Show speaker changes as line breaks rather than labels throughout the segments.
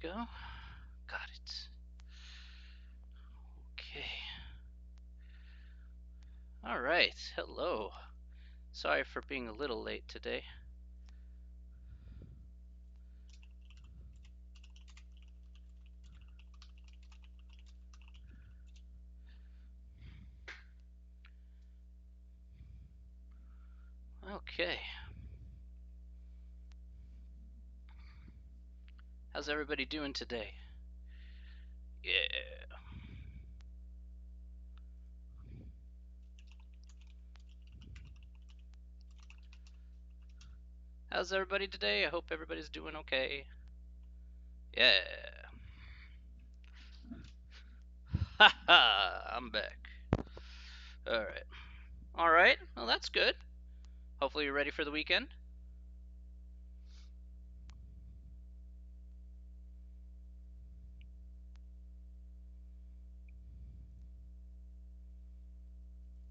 go. Got it. Okay. All right. Hello. Sorry for being a little late today. Okay. How's everybody doing today? Yeah. How's everybody today? I hope everybody's doing okay. Yeah. Ha ha! I'm back. All right. All right. Well, that's good. Hopefully you're ready for the weekend.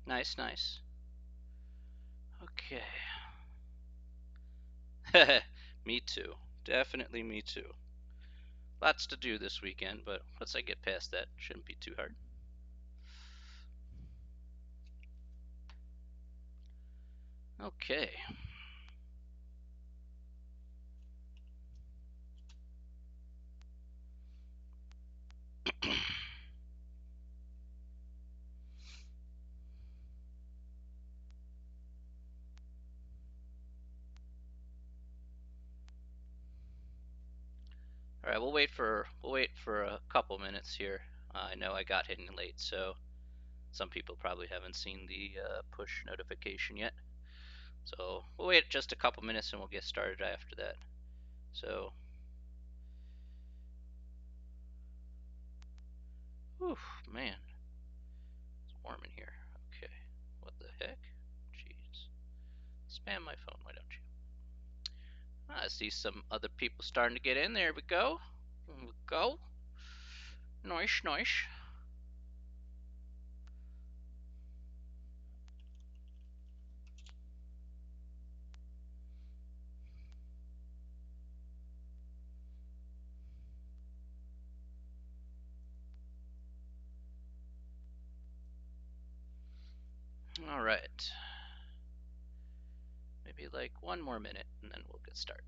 Nice, nice. Okay. Me too. Definitely me too. Lots to do this weekend, but once I get past that, shouldn't be too hard. Okay. All right, we'll wait for a couple minutes here. I know I got in late, so some people probably haven't seen the push notification yet. So we'll wait just a couple minutes and we'll get started after that. So, whew, man, it's warm in here. Okay, what the heck? Jeez, spam my phone. Why don't you? I see some other people starting to get in. There we go. There we go. Nice, nice. All right. Maybe like one more minute and then we'll get started.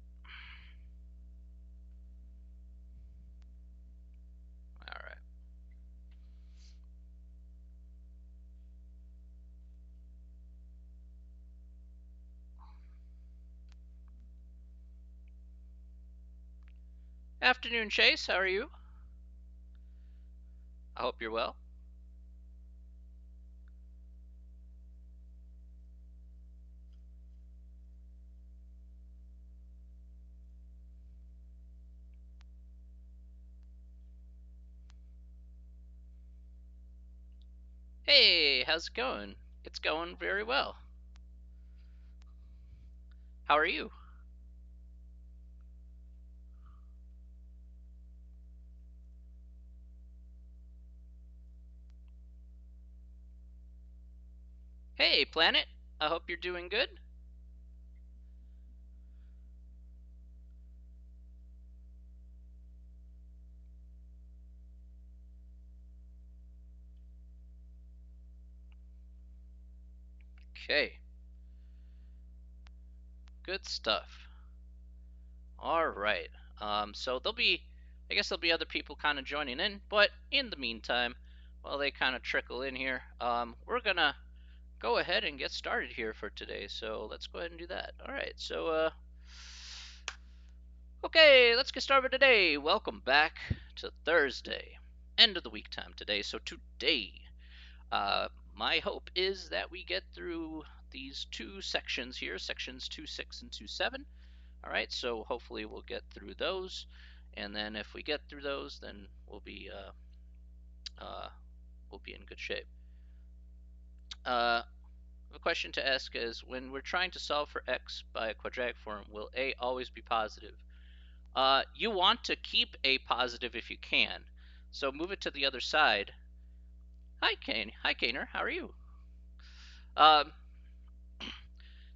All right. Afternoon, Chase. How are you? I hope you're well. Hey, how's it going? It's going very well. How are you? Hey, Planet. I hope you're doing good. Okay, good stuff. All right. So I guess there'll be other people kind of joining in, but in the meantime, while they kind of trickle in here, we're gonna go ahead and get started here for today. So let's go ahead and do that. All right. So, okay, let's get started today. Welcome back to Thursday, end of the week time today. So today, uh, my hope is that we get through these two sections here, sections 2.6 and 2.7. All right, so hopefully we'll get through those, and then if we get through those, then we'll be in good shape. The question to ask is, when we're trying to solve for x by a quadratic form, will a always be positive? You want to keep a positive if you can, so move it to the other side. Hi, Kane. Hi, Kaner. How are you? Um,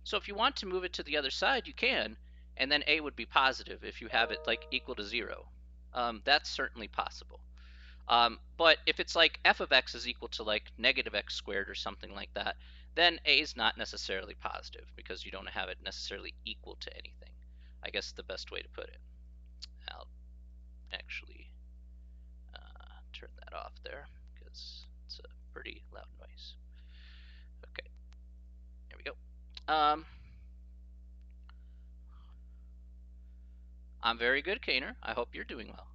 so if you want to move it to the other side, you can, and then a would be positive if you have it like equal to 0. that's certainly possible. But if it's like f of x is equal to like negative x squared or something like that, then a is not necessarily positive because you don't have it necessarily equal to anything. I guess the best way to put it. I'll actually turn that off there because it's a pretty loud noise. Okay, there we go. I'm very good, Kaner. I hope you're doing well.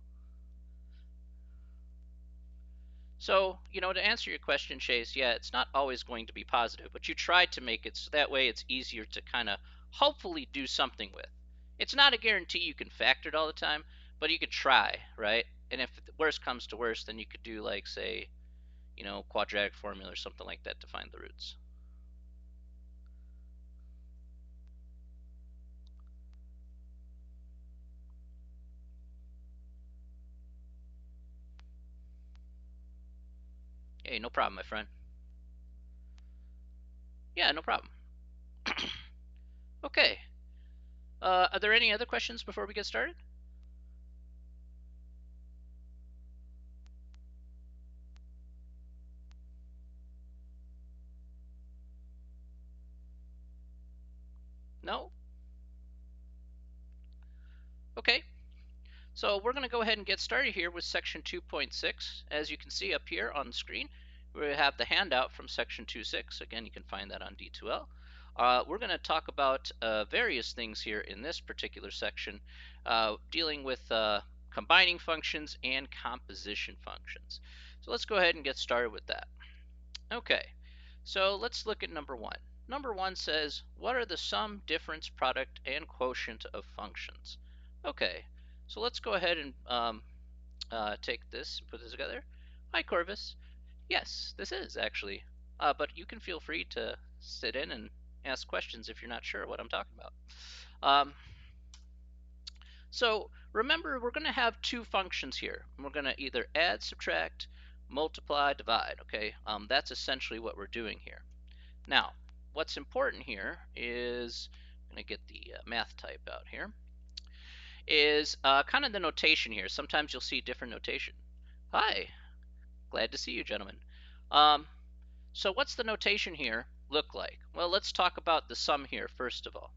So, to answer your question, Chase, yeah, it's not always going to be positive, but you try to make it so that way it's easier to kind of hopefully do something with. It's not a guarantee you can factor it all the time, but you could try, right? And if the worst comes to worst, then you could do like, say, quadratic formula or something like that to find the roots. Hey, no problem, my friend. Yeah, no problem. Okay. Are there any other questions before we get started? No? Okay. So we're going to go ahead and get started here with section 2.6. As you can see up here on the screen, we have the handout from section 2.6. Again, you can find that on D2L. We're going to talk about various things here in this particular section, dealing with combining functions and composition functions. So let's go ahead and get started with that. Okay, so let's look at number one. Number one says, what are the sum, difference, product, and quotient of functions? Okay, so let's go ahead and take this and put this together. Hi, Corvus. Yes, this is actually, but you can feel free to sit in and ask questions if you're not sure what I'm talking about. So remember, we're going to have two functions here. We're going to either add, subtract, multiply, divide. Okay, that's essentially what we're doing here. Now, what's important here is, I'm going to get the math type out here, is kind of the notation here. Sometimes you'll see different notation. Hi, glad to see you, gentlemen. So what's the notation here look like? Well, let's talk about the sum here first of all.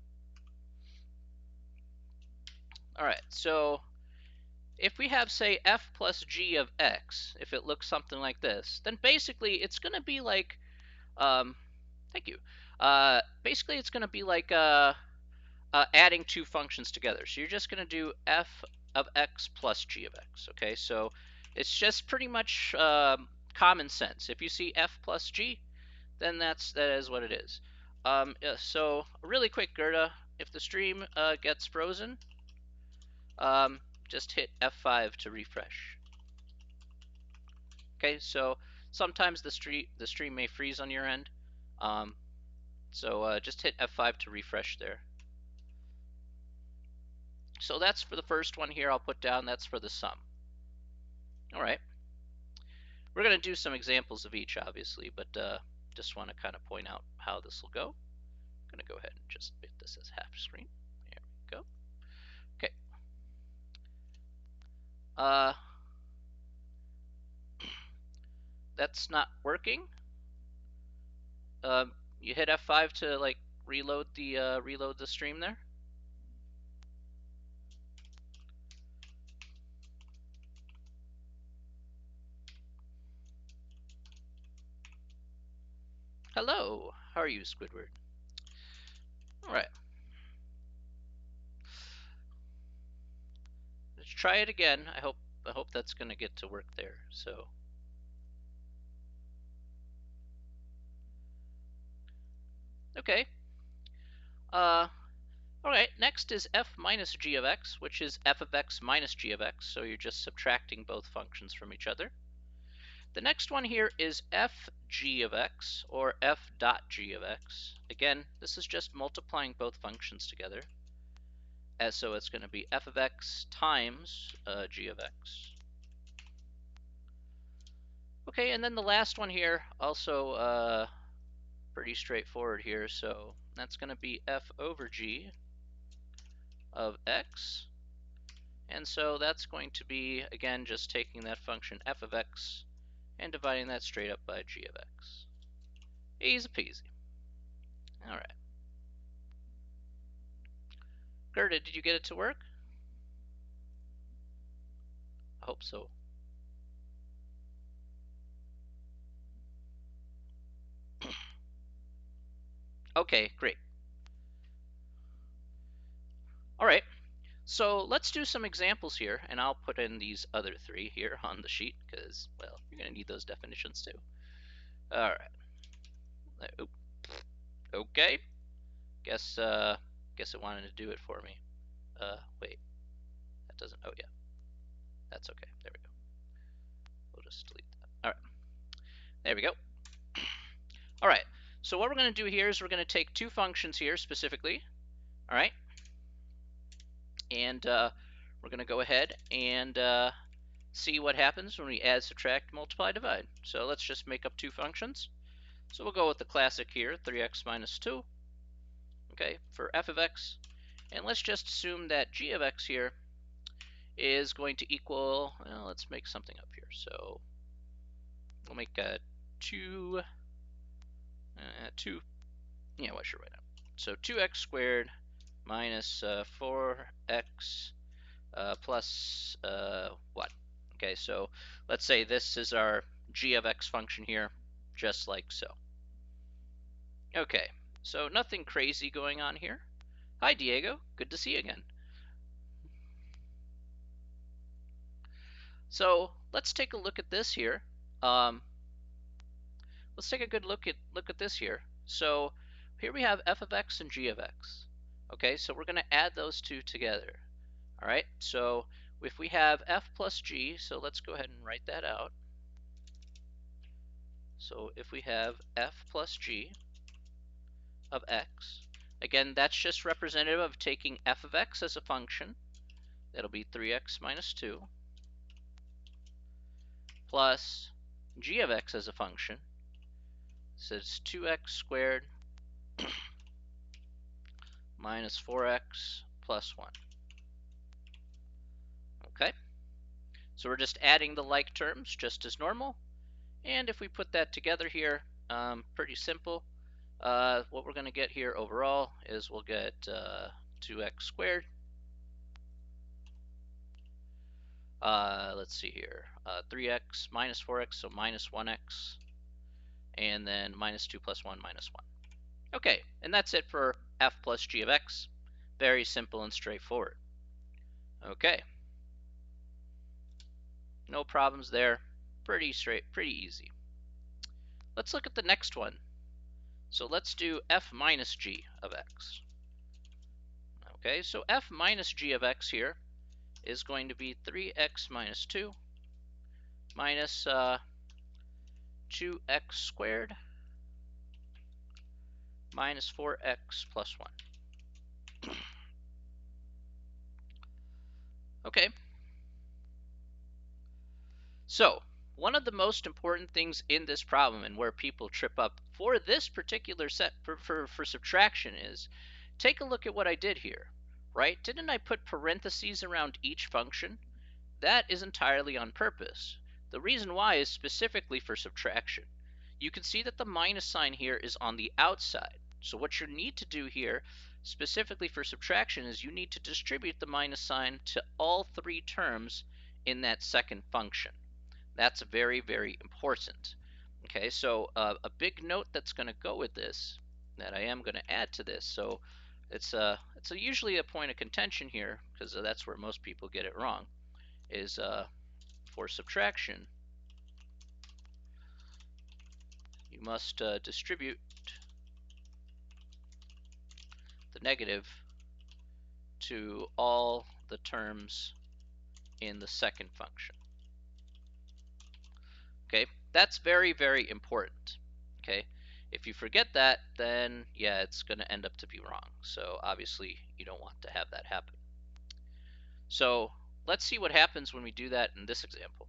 All right, so if we have, say, f plus g of x, if it looks something like this, then basically it's going to be like, thank you. Basically, it's going to be like adding two functions together. So you're just going to do f of x plus g of x. Okay, so it's just pretty much common sense. If you see f plus g, then that is what it is. So really quick, Gerda, if the stream gets frozen, just hit F5 to refresh. Okay, so sometimes the stream may freeze on your end, so just hit F5 to refresh there. So that's for the first one here. I'll put down, that's for the sum. All right, we're going to do some examples of each, obviously, but just want to kind of point out how this will go. I'm going to go ahead and just make this as half screen. There we go. Okay. That's not working. You hit F5 to like reload the stream there. Hello, how are you, Squidward? All right. Let's try it again. I hope that's going to get to work there. So okay. All right, next is f minus g of x, which is f of x minus g of x, so you're just subtracting both functions from each other. The next one here is f g of x, or f dot g of x. Again, this is just multiplying both functions together. So it's going to be f of x times g of x. Okay, and then the last one here, also pretty straightforward here, so that's going to be f over g of x, And so that's going to be, again, just taking that function f of x and dividing that straight up by g of x. Easy peasy. All right. Gerda, did you get it to work? I hope so. Okay, great. All right, so let's do some examples here, and I'll put in these other three here on the sheet because, well, you're going to need those definitions too. All right. Okay. Guess it wanted to do it for me. Wait. That doesn't. Oh yeah. That's okay. There we go. We'll just delete that. All right. There we go. All right. So what we're going to do here is we're going to take two functions here specifically. All right. And we're going to go ahead and see what happens when we add, subtract, multiply, divide. So let's just make up two functions. So we'll go with the classic here, 3x minus 2, okay, for f of x. And let's just assume that g of x here is going to equal, well, let's make something up here. So we'll make 2, yeah, well, sure, why not? So 2x squared minus 4x plus what? Okay, so let's say this is our g of x function here, just like so. Okay, so nothing crazy going on here. Hi, Diego. Good to see you again. So let's take a look at this here. Let's take a good look at this here. So here we have f of x and g of x. Okay, so we're going to add those two together. All right, so if we have f plus g, so let's go ahead and write that out. So if we have f plus g of x, again, that's just representative of taking f of x as a function. That'll be 3x minus 2 plus g of x as a function. So it's 2x squared minus 4x plus 1. Okay, so we're just adding the like terms just as normal. And if we put that together here, pretty simple. What we're going to get here overall is we'll get 2x squared. Let's see here, 3x minus 4x, so minus 1x, and then minus 2 plus 1 minus 1. Okay, and that's it for f plus g of x. Very simple and straightforward. Okay, no problems there. Pretty easy. Let's look at the next one. So let's do f minus g of x. Okay, so f minus g of x here is going to be 3x minus 2 minus 2x squared minus 4x plus 1. Okay. So one of the most important things in this problem, and where people trip up for this particular set for subtraction, is take a look at what I did here, right? Didn't I put parentheses around each function? That is entirely on purpose. The reason why is specifically for subtraction. You can see that the minus sign here is on the outside. So what you need to do here, specifically for subtraction, is you need to distribute the minus sign to all three terms in that second function. That's very, very important. Okay, so a big note that's going to go with this, that I am going to add to this, so it's usually a point of contention here, because that's where most people get it wrong, is for subtraction, you must distribute the negative to all the terms in the second function. Okay, that's very, very important. Okay, if you forget that, then yeah, it's going to end up to be wrong. So obviously you don't want to have that happen. So let's see what happens when we do that in this example.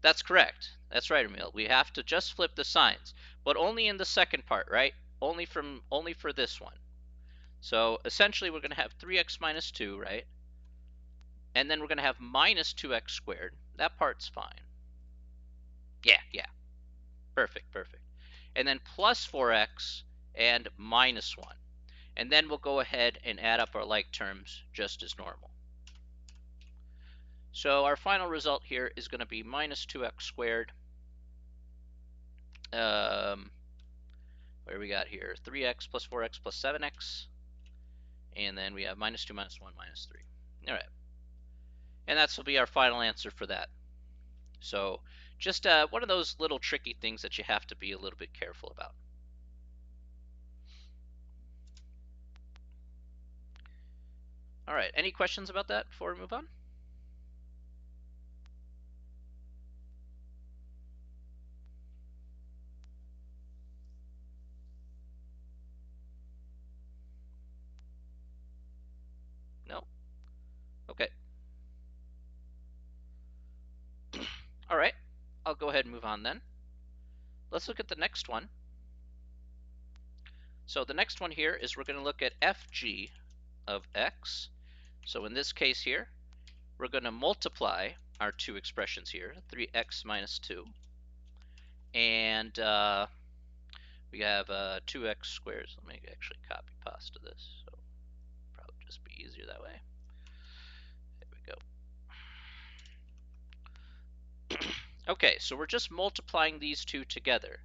That's correct. That's right, Emil. We have to just flip the signs, but only in the second part, right? Only for this one. So essentially we're going to have 3x minus 2, right? And then we're going to have minus 2x squared. That part's fine. Yeah. Perfect. And then plus 4x and minus 1. And then we'll go ahead and add up our like terms just as normal. So our final result here is going to be minus 2x squared. What do we got here? 3x plus 4x plus 7x. And then we have minus 2 minus 1 minus 3. All right. And that will be our final answer for that. So just one of those little tricky things that you have to be a little bit careful about. All right, any questions about that before we move on? No? Okay. All right, I'll go ahead and move on then. Let's look at the next one. So the next one here is we're going to look at fg of x. So in this case here, we're going to multiply our two expressions here, 3x minus 2, and we have 2x squared. So let me actually copy pasta this, so probably just be easier that way. There we go. Okay, so we're just multiplying these two together.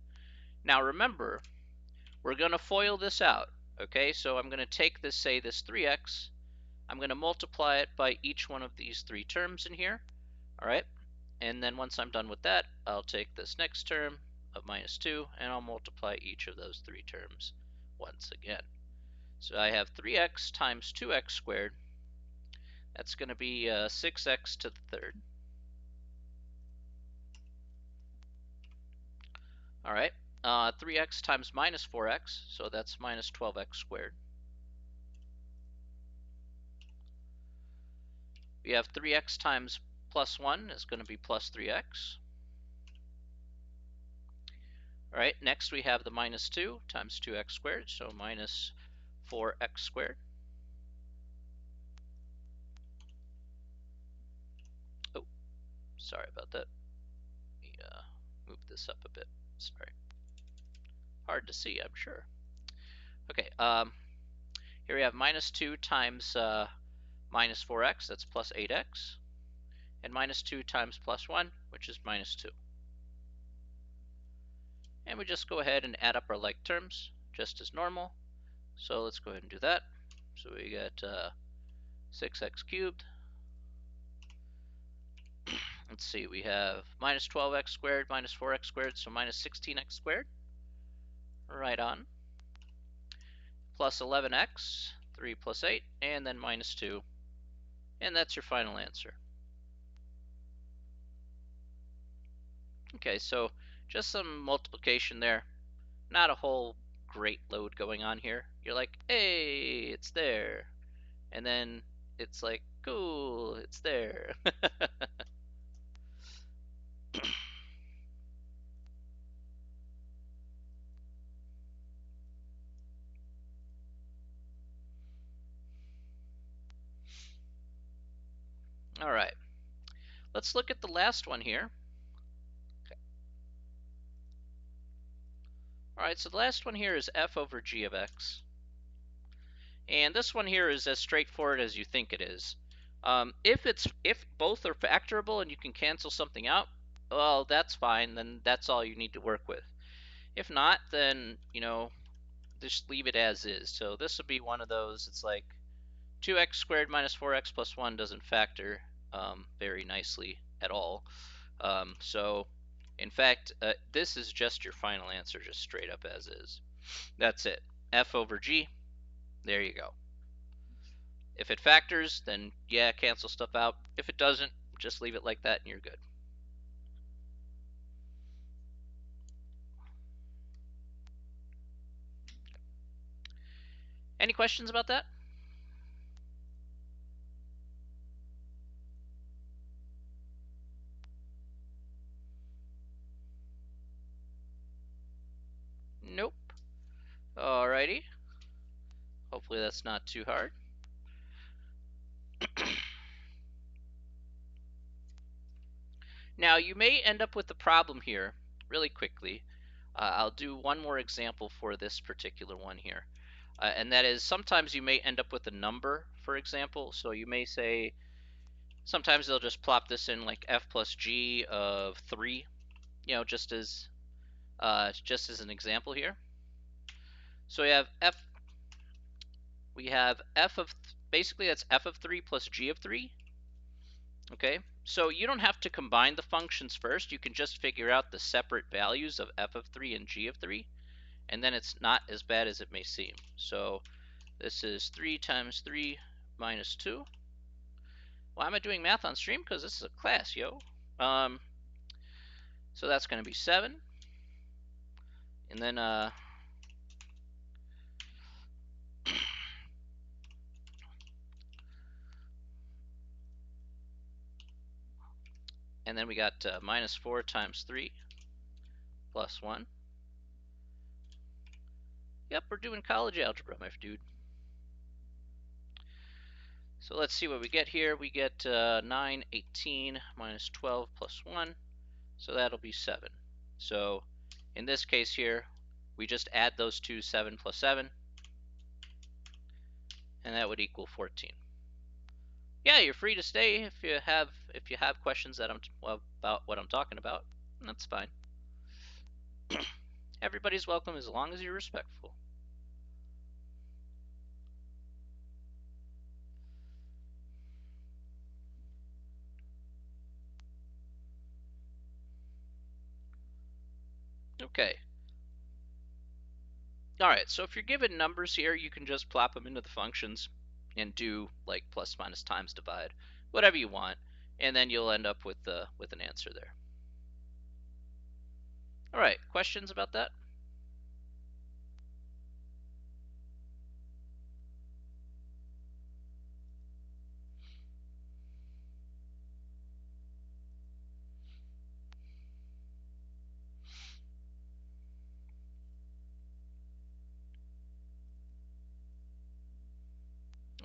Now remember, we're going to FOIL this out. Okay, so I'm going to take this, say this 3x, I'm going to multiply it by each one of these three terms in here. All right, and then once I'm done with that, I'll take this next term of minus 2 and I'll multiply each of those three terms once again. So I have 3x times 2x squared. That's going to be 6x to the third. All right, 3x times minus 4x, so that's minus 12x squared. We have 3x times plus 1 is going to be plus 3x. All right, next we have the minus 2 times 2x squared, so minus 4x squared. Oh, sorry about that. Let me move this up a bit. Sorry. Hard to see, I'm sure. Okay, here we have minus 2 times minus 4x, that's plus 8x, and minus 2 times plus 1, which is minus 2. And we just go ahead and add up our like terms, just as normal. So let's go ahead and do that. So we get 6x cubed. Let's see, we have minus 12x squared minus 4x squared, so minus 16x squared. Right on. Plus 11x, 3 plus 8, and then minus 2. And that's your final answer. Okay, so just some multiplication there. Not a whole great load going on here. You're like, hey, it's there. And then it's like, cool, it's there. All right, let's look at the last one here. Okay. All right, so the last one here is f over g of x. And this one here is as straightforward as you think it is. If both are factorable and you can cancel something out, well, that's fine. Then that's all you need to work with. If not, then just leave it as is. So this would be one of those. It's like 2x squared minus 4x plus 1 doesn't factor very nicely at all. So in fact, this is just your final answer, just straight up as is. That's it. F over G. There you go. If it factors, then yeah, cancel stuff out. If it doesn't, just leave it like that and you're good. Any questions about that? Nope. Alrighty. Hopefully that's not too hard. Now, you may end up with a problem here really quickly. I'll do one more example for this particular one here. And that is sometimes you may end up with a number, for example. So you may say, sometimes they'll just plop this in like f plus g of 3, just as an example here. So we have f of, basically that's f of 3 plus g of 3. Okay, so you don't have to combine the functions first. You can just figure out the separate values of f of 3 and g of 3, and then it's not as bad as it may seem. So this is 3 times 3 minus 2. Why am I doing math on stream? Because this is a class, yo. So that's going to be 7. And then and then we got minus 4 times 3 plus 1. Yep, we're doing college algebra, my dude. So let's see what we get here. We get 9, 18 minus 12 plus 1. So that'll be 7. So in this case here, we just add those two, 7 plus 7, and that would equal 14. Yeah, you're free to stay if you have questions that about what I'm talking about. That's fine. Everybody's welcome as long as you're respectful. Okay. All right, so if you're given numbers here, you can just plop them into the functions and do like plus, minus, times, divide, whatever you want, and then you'll end up with an answer there. All right, questions about that?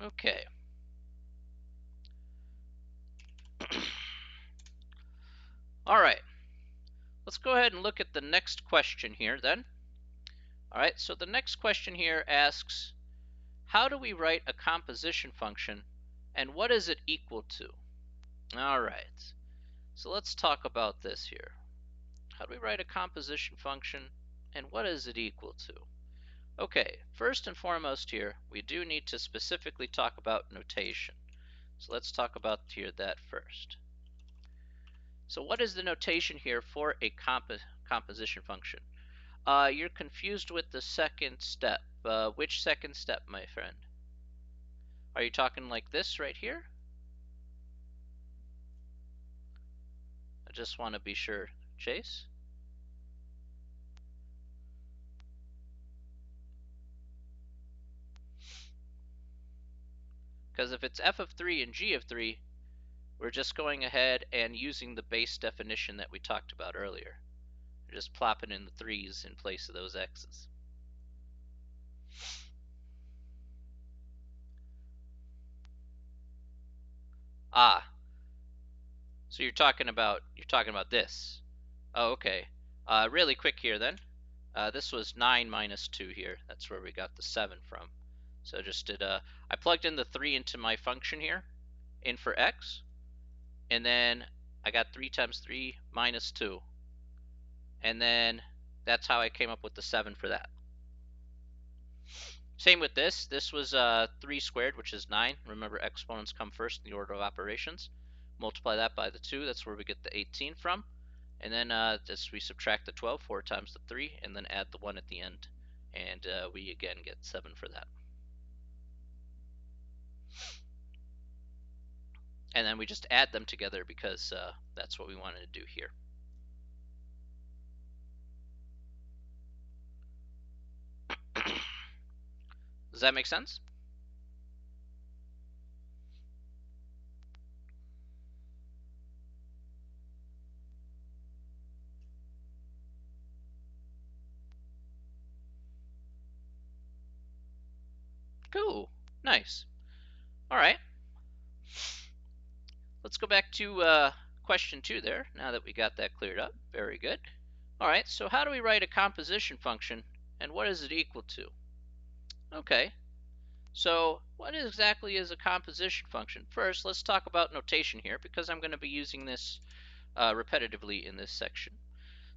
Okay. All right. Let's go ahead and look at the next question here then. All right, so the next question here asks, how do we write a composition function and what is it equal to? All right, so let's talk about this here. How do we write a composition function and what is it equal to? Okay, first and foremost here, we do need to specifically talk about notation. So let's talk about that first. So what is the notation here for a composition function? You're confused with the second step. Which second step, my friend? Are you talking like this right here? I just want to be sure. Chase? Because if it's f of 3 and g of 3, we're just going ahead and using the base definition that we talked about earlier. We're just plopping in the 3's in place of those x's. Ah, so you're talking about this. Oh, okay. Really quick here then. This was 9 minus 2 here. That's where we got the 7 from. So just did I plugged in the 3 into my function here, in for x, and then I got 3 times 3 minus 2. And then that's how I came up with the 7 for that. Same with this. This was 3 squared, which is 9. Remember, exponents come first in the order of operations. Multiply that by the 2. That's where we get the 18 from. And then we subtract the 12, 4 times the 3, and then add the 1 at the end. And we again get 7 for that. And then we just add them together because that's what we wanted to do here. Does that make sense? Cool. Nice. All right. Let's go back to question 2 there, now that we got that cleared up. Very good. All right, so how do we write a composition function, and what is it equal to? Okay, so what exactly is a composition function? First, let's talk about notation here, because I'm going to be using this repetitively in this section.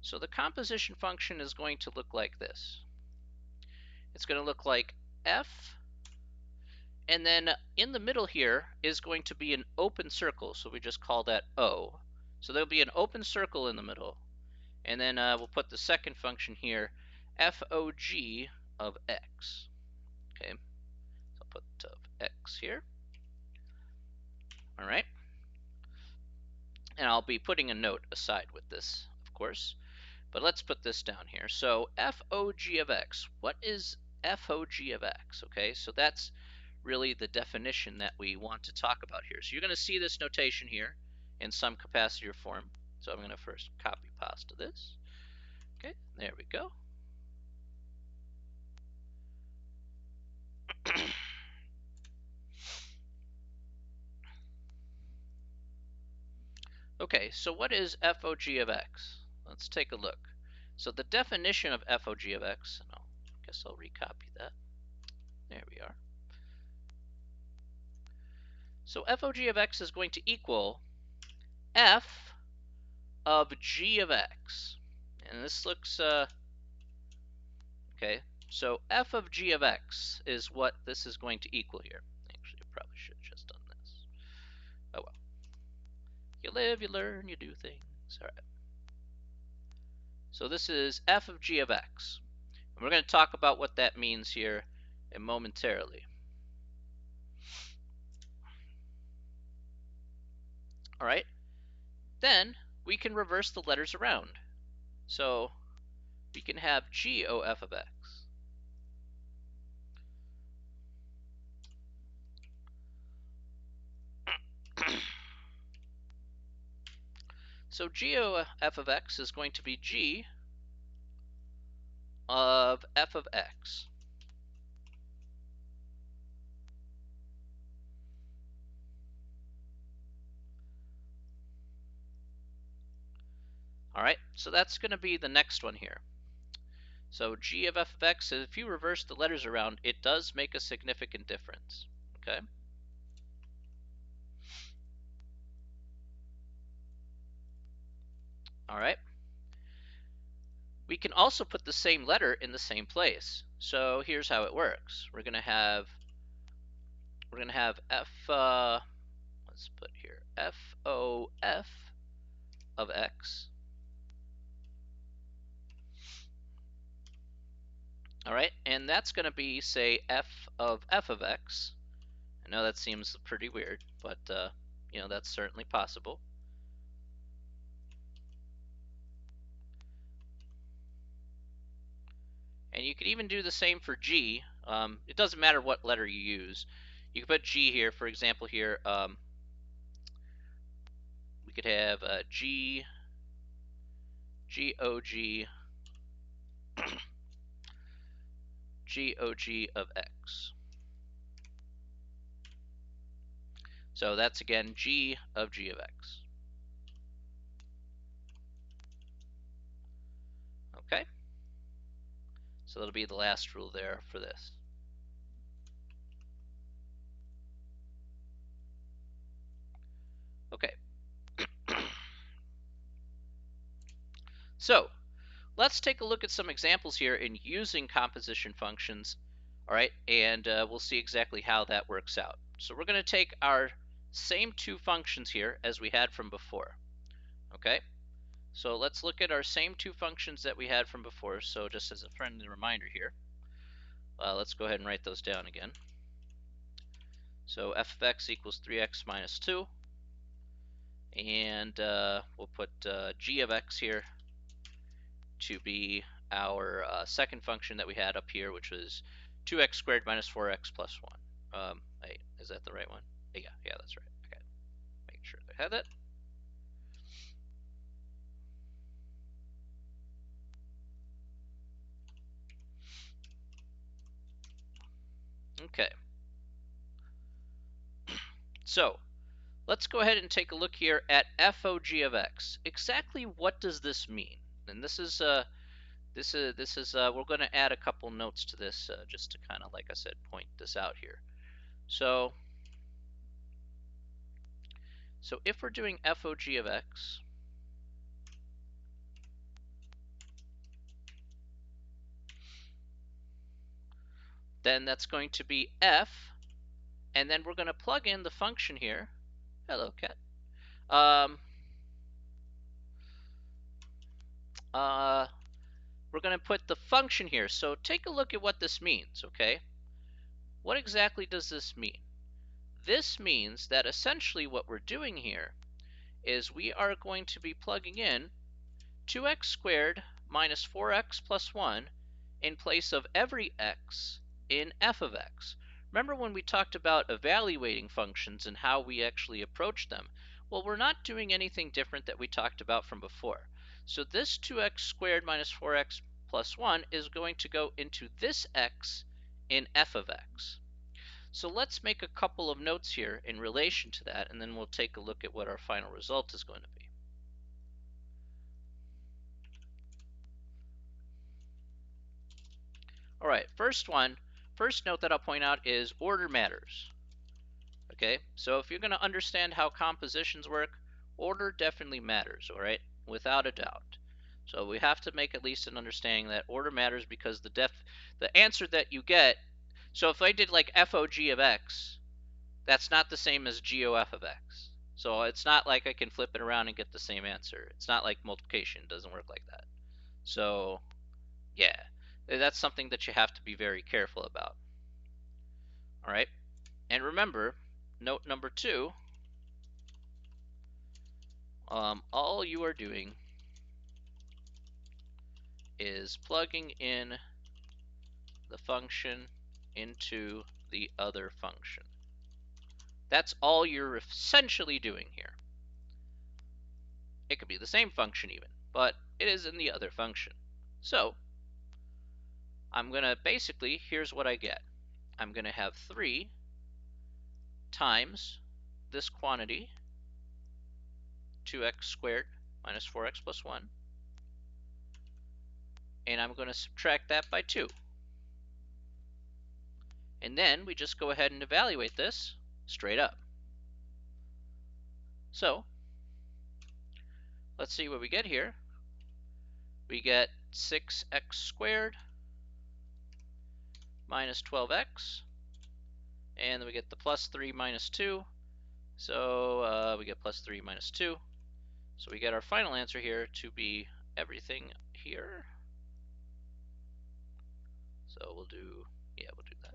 So the composition function is going to look like this. It's going to look like f, and then in the middle here is going to be an open circle, so we just call that O. So there'll be an open circle in the middle, and then we'll put the second function here, fog of x. Okay, so I'll put x here. All right, and I'll be putting a note aside with this, of course, but let's put this down here. So fog of x, what is fog of x? Okay, so that's really the definition that we want to talk about here. So you're going to see this notation here in some capacity or form. So I'm going to first copy pasta this. Okay, there we go. Okay, so what is fog of x? Let's take a look. So the definition of fog of x, and I guess I'll recopy that. There we are. So fog of x is going to equal f of g of x. And this looks, okay, so f of g of x is what this is going to equal here. Actually, I probably should have just done this. Oh well. You live, you learn, you do things. All right. So this is f of g of x. And we're going to talk about what that means here momentarily. All right. Then we can reverse the letters around. So we can have g o f of x. So g o f of x is going to be g of f of x. All right, so that's going to be the next one here. So g of f of x, if you reverse the letters around, it does make a significant difference. Okay. All right. We can also put the same letter in the same place. So here's how it works. We're going to have f. Let's put here fof of x. All right, and that's going to be, say, f of x. I know that seems pretty weird, but you know, that's certainly possible. And you could even do the same for g. It doesn't matter what letter you use. You could put g here, for example. Here we could have g gog gog of x. So that's again g of x. Okay. So that'll be the last rule there for this. Okay. So let's take a look at some examples here in using composition functions. All right, and we'll see exactly how that works out. So we're going to take our same two functions here as we had from before. Okay, so let's look at our same two functions that we had from before. So just as a friendly reminder here, let's go ahead and write those down again. So f of x equals 3x minus 2, and we'll put g of x here to be our second function that we had up here, which was 2x squared minus 4x plus 1. Wait, is that the right one? Yeah, that's right. Okay, make sure I have that. Okay. So let's go ahead and take a look here at FOG of x. Exactly what does this mean? And this is we're going to add a couple notes to this just to kind of, like I said, point this out here. So if we're doing FOG of x, then that's going to be f, and then we're going to plug in the function here. Hello, cat. We're going to put the function here. So take a look at what this means, okay? What exactly does this mean? This means that essentially what we're doing here is we are going to be plugging in 2x squared minus 4x plus 1 in place of every x in f of x. Remember when we talked about evaluating functions and how we actually approach them? Well, we're not doing anything different that we talked about from before. So this 2x squared minus 4x plus 1 is going to go into this x in f of x. So let's make a couple of notes here in relation to that, and then we'll take a look at what our final result is going to be. All right, first note that I'll point out is order matters. Okay, so if you're going to understand how compositions work, order definitely matters, all right, without a doubt. So we have to make at least an understanding that order matters, because the answer that you get, so if I did like FOG of x, that's not the same as GOF of x. So it's not like I can flip it around and get the same answer. It's not like multiplication. It doesn't work like that. So yeah, that's something that you have to be very careful about. All right, and remember, note number 2, all you are doing is plugging in the function into the other function. That's all you're essentially doing here. It could be the same function even, but it is in the other function. So I'm going to basically, here's what I get. I'm going to have 3 times this quantity, 2x squared minus 4x plus 1, and I'm going to subtract that by 2. And then we just go ahead and evaluate this straight up. So let's see what we get here. We get 6x squared minus 12x, and then we get the plus 3 minus 2. So we get plus 3 minus 2. So we get our final answer here to be everything here. So we'll do that.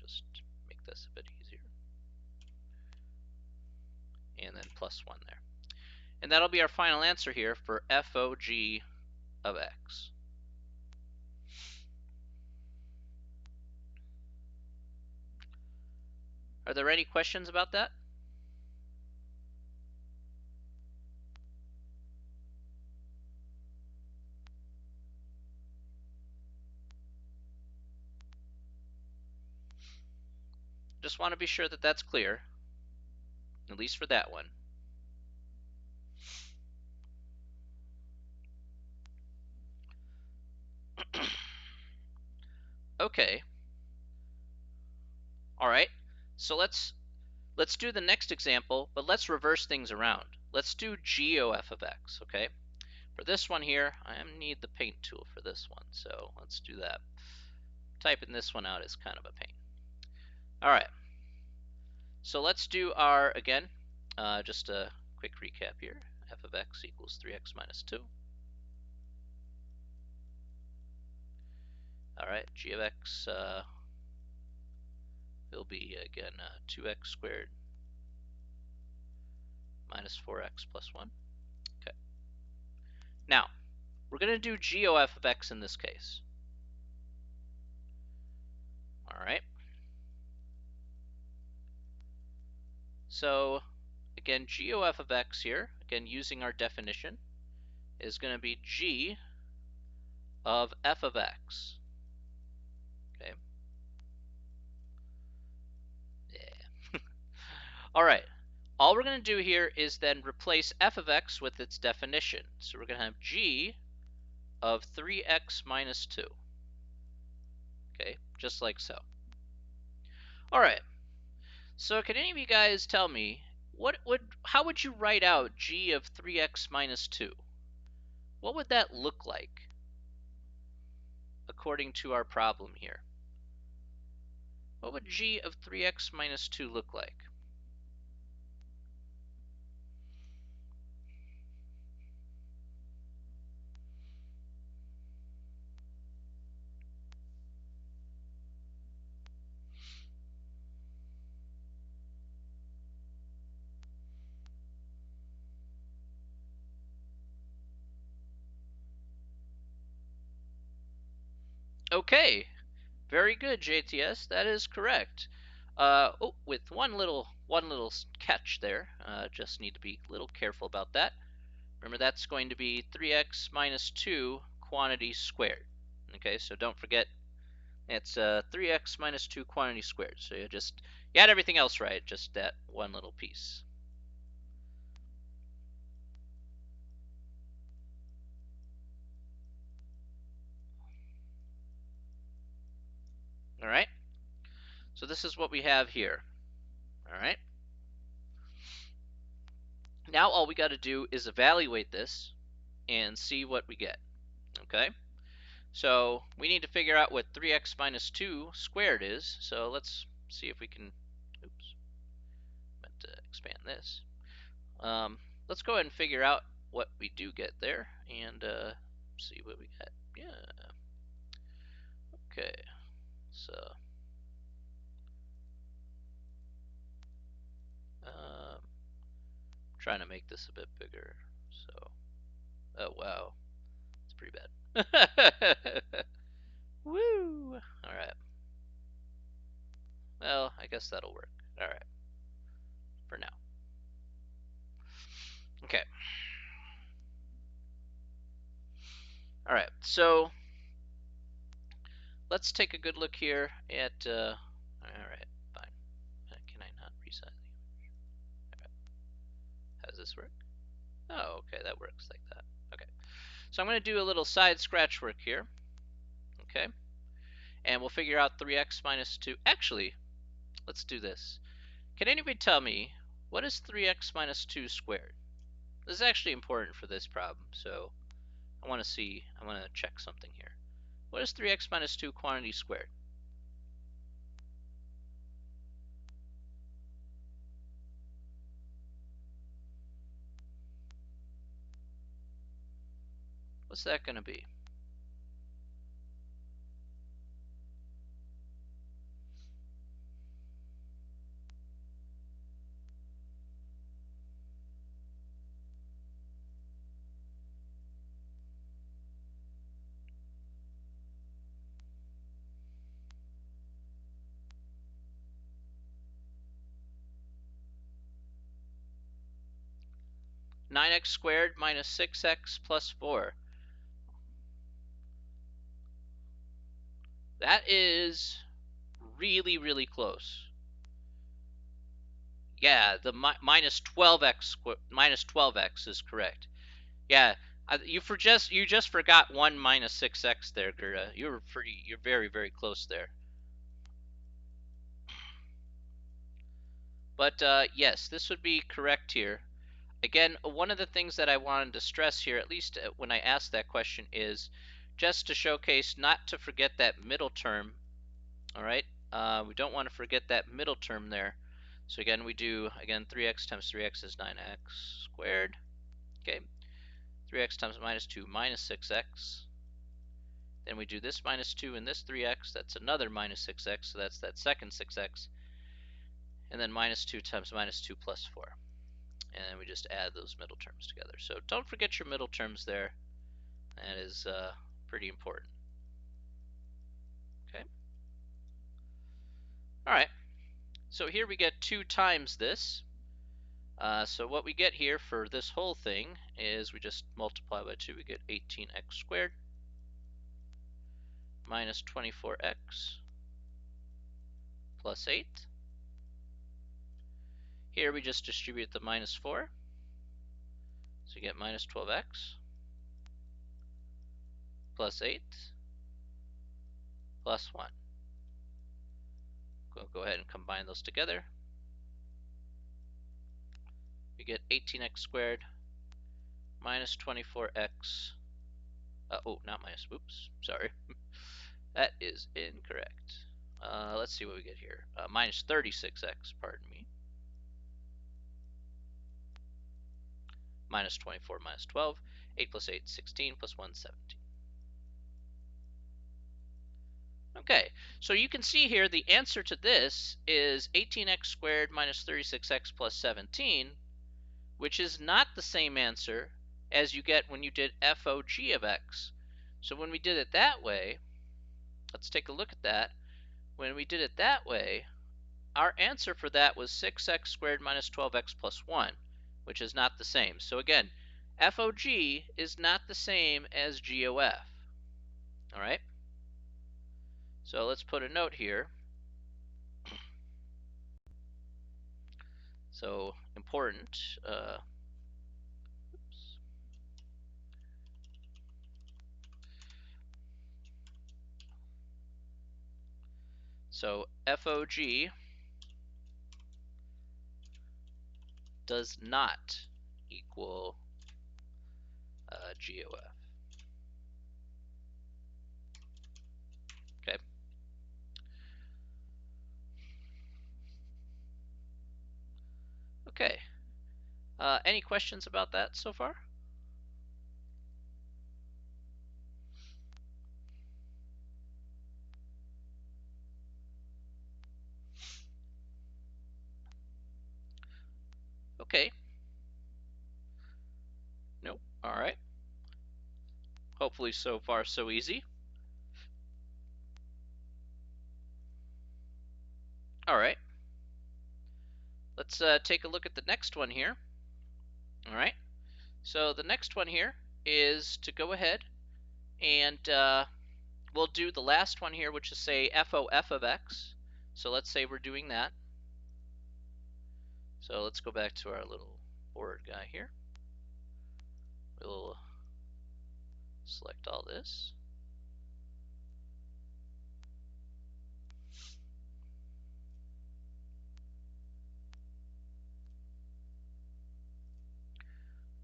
Just make this a bit easier. And then plus 1 there. And that'll be our final answer here for FOG of x. Are there any questions about that? Just want to be sure that that's clear, at least for that one. Okay. All right. So let's do the next example, but let's reverse things around. Let's do GOF of x, okay? For this one here, I need the paint tool for this one, so let's do that. Typing this one out is kind of a pain. All right. So let's do our, again, just a quick recap here. F of x equals 3x minus 2. All right, g of x will be, again, 2x squared minus 4x plus 1. Okay. Now, we're going to do GOF of x in this case. All right. So, again, GOF of x here, again, using our definition, is going to be g of f of x. Okay. Yeah. All right. all we're going to do here is then replace f of x with its definition. So we're going to have g of 3x minus 2. Okay, just like so. All right, so can any of you guys tell me how would you write out g of 3x minus 2? What would that look like according to our problem here? What would g of 3x minus 2 look like? Okay, very good, JTS. That is correct. Oh, with one little catch there. Just need to be a little careful about that. Remember, that's going to be 3x minus 2 quantity squared. Okay, so don't forget it's 3x minus 2 quantity squared. So you had everything else right, just that one little piece. All right. So this is what we have here. All right. Now all we got to do is evaluate this and see what we get. Okay. So we need to figure out what 3x minus 2 squared is. So let's see if we can, oops, meant to expand this. Let's go ahead and figure out what we do get there and see what we get. Yeah. Okay. So, trying to make this a bit bigger. So, oh wow, it's pretty bad. Woo! All right. Well, I guess that'll work. All right. For now. Okay. All right. So let's take a good look here at. All right. Fine. Can I not resize the image? All right. How does this work? Oh, okay. That works like that. Okay. So I'm going to do a little side scratch work here. Okay. And we'll figure out 3x minus 2. Actually, let's do this. Can anybody tell me what is 3x minus 2 squared? This is actually important for this problem, so I want to check something here. What is 3x minus 2 quantity squared? What's that going to be? Nine x squared minus 6x plus 4. That is really, really close. Yeah, the minus 12x is correct. Yeah, you just forgot 1 minus 6x there, Gerda. You're very, very close there. But yes, this would be correct here. Again, one of the things that I wanted to stress here, at least when I asked that question, is just to showcase not to forget that middle term. All right, we don't want to forget that middle term there. So again, we do 3x times 3x is 9x squared. Okay, 3x times minus 2 minus 6x. Then we do this minus 2 and this 3x. That's another minus 6x, so that's that second 6x. And then minus 2 times minus 2 plus 4. And then we just add those middle terms together. So don't forget your middle terms there. That is pretty important. Okay. All right. So here we get 2 times this. So what we get here for this whole thing is we just multiply by 2. We get 18x squared minus 24x plus 8 Here we just distribute the minus 4. So you get minus 12x plus 8 plus 1. We'll go ahead and combine those together. We get 18x squared minus 24x. Oh, not minus. Oops, sorry. That is incorrect. Let's see what we get here. Minus 36x, pardon me. Minus 24 minus 12. 8 plus 8, 16 plus 1, 17. Okay, so you can see here the answer to this is 18x squared minus 36x plus 17, which is not the same answer as you get when you did FOG of x. So when we did it that way, let's take a look at that. When we did it that way, our answer for that was 6x squared minus 12x plus 1, which is not the same. So again, FOG is not the same as GOF. All right? So let's put a note here. So important. So FOG does not equal GOF. Okay. Okay. Any questions about that so far? Okay. Nope. All right. Hopefully so far so easy. All right. Let's take a look at the next one here. All right. So the next one here is to go ahead and we'll do the last one here, which is say FOF of x. So let's say we're doing that. So let's go back to our little board guy here. We'll select all this.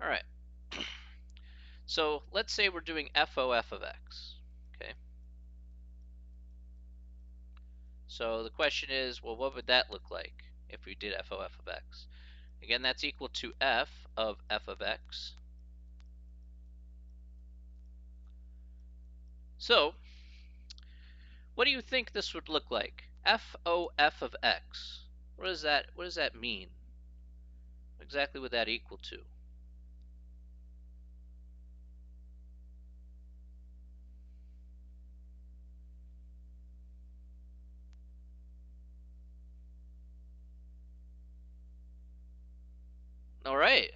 All right. So let's say we're doing FOF of x. Okay. So the question is, well, what would that look like if we did FOF of x? Again, that's equal to f of x. So what do you think this would look like? FOF of x. What does that mean? What exactly would that equal to? All right.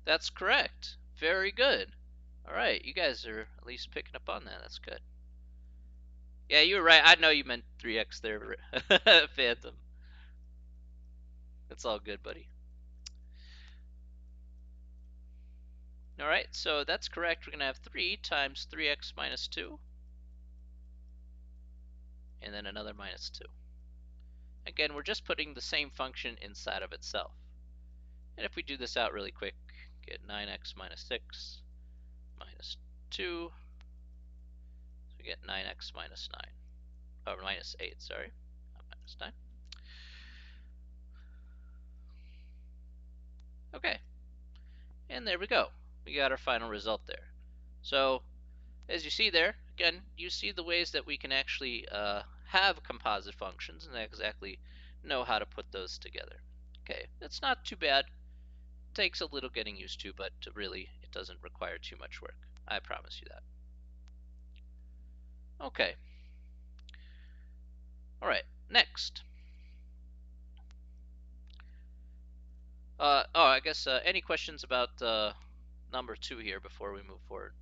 That's correct. Very good. All right, you guys are at least picking up on that. That's good. Yeah, you were right. I know you meant 3x there, Phantom. It's all good, buddy. All right, so that's correct. We're going to have 3 times 3x minus 2. And then another minus 2. Again, we're just putting the same function inside of itself. And if we do this out really quick, get 9x minus 6 minus 2. So we get 9x minus 9. Or minus 8, sorry. Not minus 9. Okay. And there we go. We got our final result there. So as you see there, again, you see the ways that we can actually have composite functions and exactly know how to put those together. Okay, it's not too bad. It takes a little getting used to, but really it doesn't require too much work. I promise you that. Okay. All right, next. I guess any questions about number 2 here before we move forward?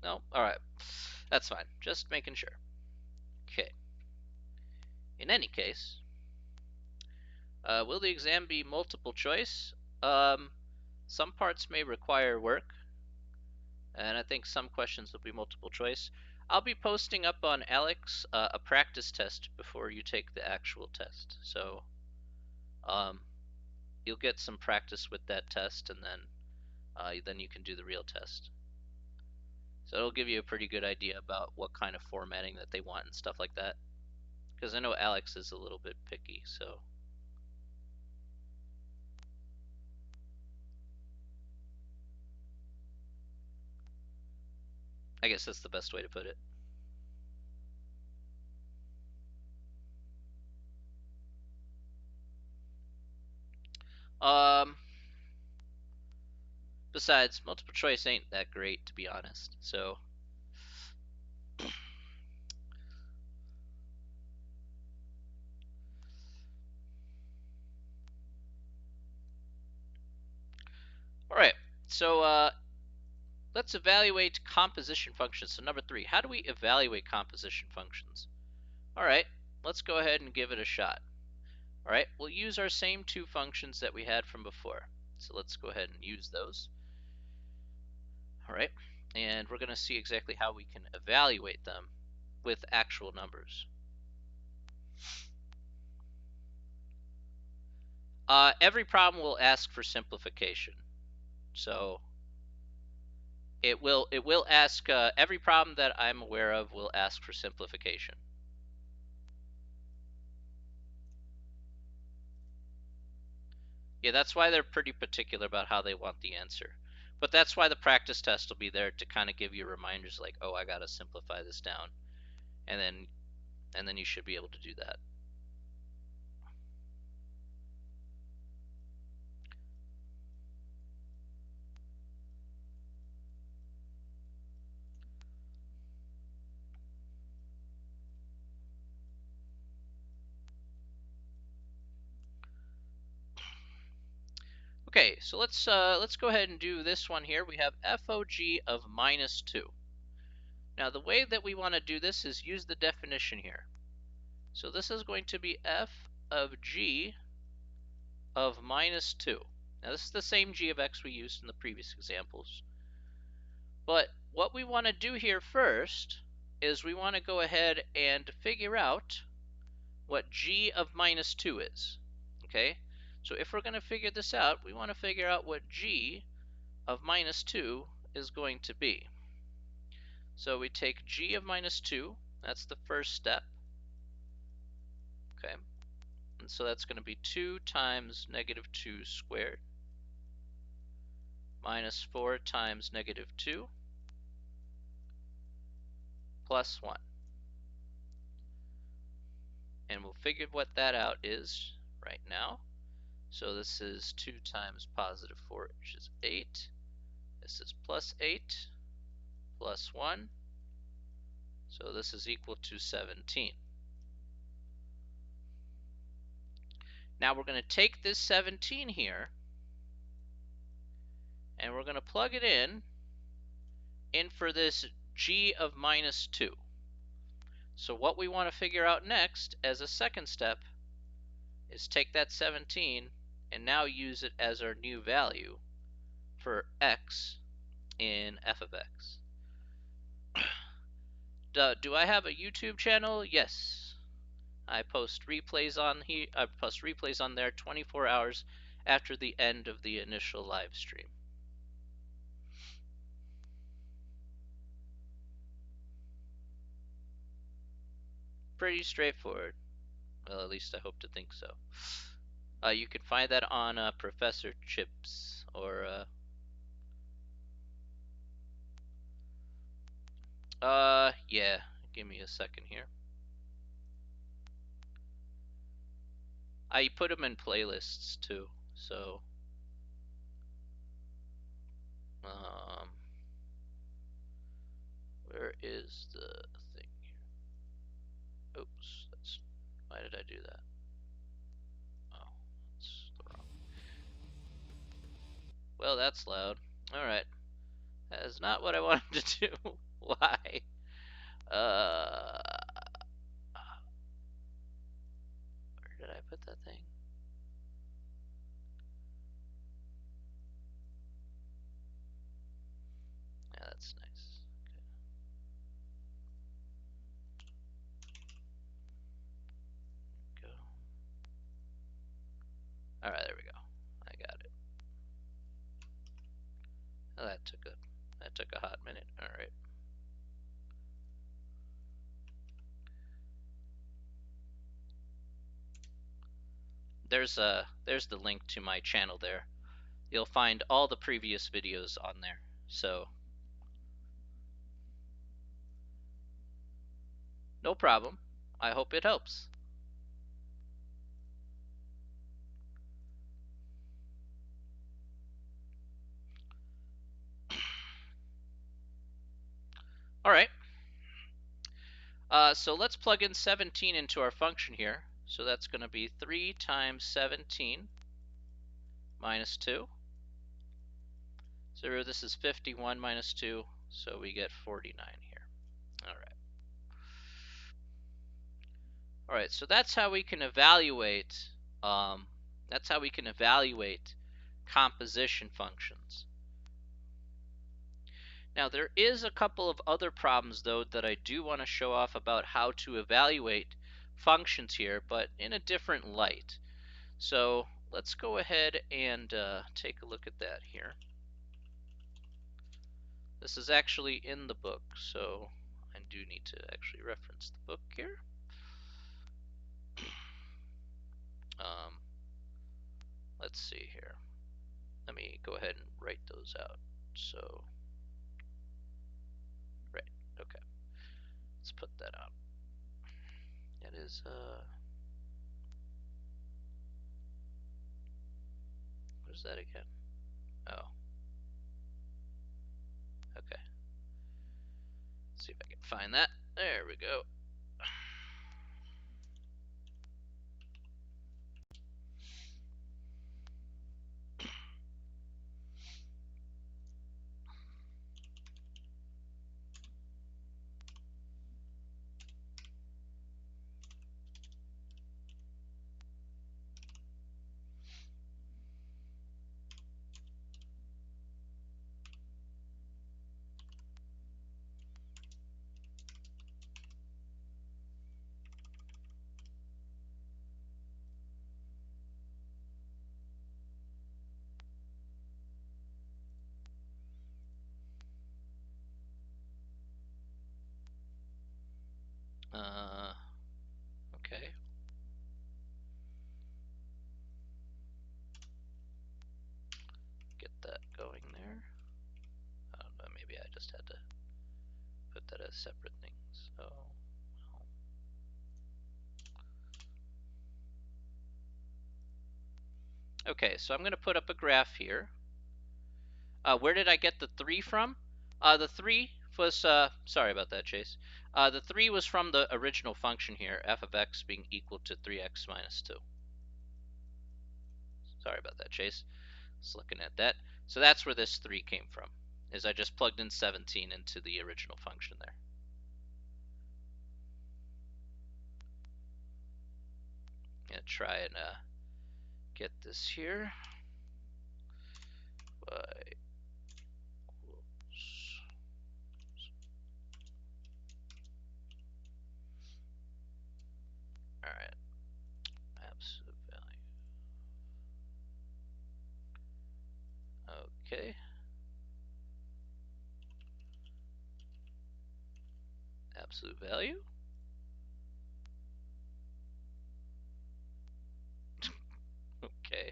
No? All right. That's fine. Just making sure. In any case, will the exam be multiple choice? Some parts may require work, and I think some questions will be multiple choice. I'll be posting up on Alex a practice test before you take the actual test. So you'll get some practice with that test, and then you can do the real test. So it'll give you a pretty good idea about what kind of formatting that they want and stuff like that. Because I know Alex is a little bit picky, so. I guess that's the best way to put it. Besides, multiple choice ain't that great, to be honest. So. All right. So let's evaluate composition functions. So number 3, how do we evaluate composition functions? All right, let's go ahead and give it a shot. All right, we'll use our same 2 functions that we had from before. So let's go ahead and use those. All right, and we're going to see exactly how we can evaluate them with actual numbers. Every problem will ask for simplification. So it will ask, every problem that I'm aware of will ask for simplification. Yeah, that's why they're pretty particular about how they want the answer. But that's why the practice test will be there to kind of give you reminders like, oh, I got to simplify this down. And then you should be able to do that. Okay, so let's go ahead and do this one here. We have FOG of -2. Now the way that we want to do this is use the definition here. So this is going to be f of g of -2. Now this is the same g of x we used in the previous examples. But what we want to do here first is we want to go ahead and figure out what g of -2 is. Okay, so if we're going to figure this out, we want to figure out what g of -2 is going to be. So we take g of -2, that's the first step. Okay, and so that's going to be 2 times -2 squared minus 4 times -2 plus 1. And we'll figure what that out is right now. So this is 2 times +4, which is 8. This is plus 8 plus 1. So this is equal to 17. Now we're going to take this 17 here and we're going to plug it in for this g of -2. So what we want to figure out next as a second step is take that 17 and now use it as our new value for x in f of x. Do I have a YouTube channel? Yes. I post replays on here. I post replays on there 24 hours after the end of the initial live stream. Pretty straightforward. Well, at least I hope to think so. You can find that on Professor Chips or yeah. Give me a second here. I put them in playlists too, so where is the thing here? Oops, why did I do that? Oh, that's the wrong. Well, that's loud. All right, that is not what I wanted to do. Why? put that thing? Yeah, that's nice. Okay. Go. All right, there we go. I got it. Oh, that took a hot minute. All right. There's the link to my channel there. You'll find all the previous videos on there. So no problem. I hope it helps. All right. So let's plug in 17 into our function here. So that's going to be 3 times 17 minus 2. So this is 51 minus 2, so we get 49 here. All right. All right, so that's how we can evaluate. That's how we can evaluate composition functions. Now there is a couple of other problems though that I do want to show off about how to evaluate functions here, but in a different light. So let's go ahead and take a look at that here. This is actually in the book, so I do need to actually reference the book here. Let's see here. Let me go ahead and write those out. So, right, okay. Let's put that out. It is, what is that again? Oh, okay. Let's see if I can find that. There we go. Okay. Get that going there. I don't know, maybe I just had to put that as separate things. Oh, well. Okay, so I'm going to put up a graph here. Where did I get the 3 from? The 3 was, sorry about that, Chase. The 3 was from the original function here, f of x being equal to 3x minus 2. Sorry about that, Chase. Just looking at that. So that's where this 3 came from, is I just plugged in 17 into the original function there. I'm going to try and get this here. Y equals. All right. Absolute value. Okay. Absolute value. Okay.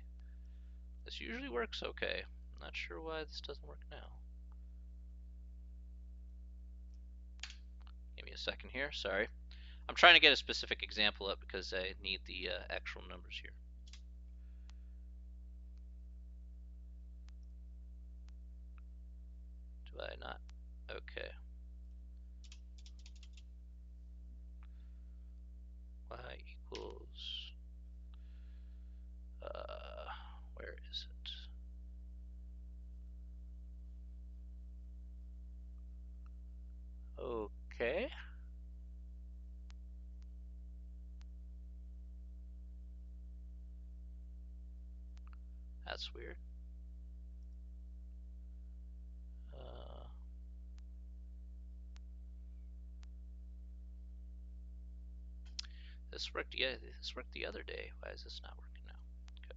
This usually works okay. I'm not sure why this doesn't work now. Give me a second here. Sorry. I'm trying to get a specific example up because I need the actual numbers here. Do I not? Okay. Y equals, where is it? Okay. that's weird. This worked. Yeah, this worked the other day. Why is this not working now? Okay.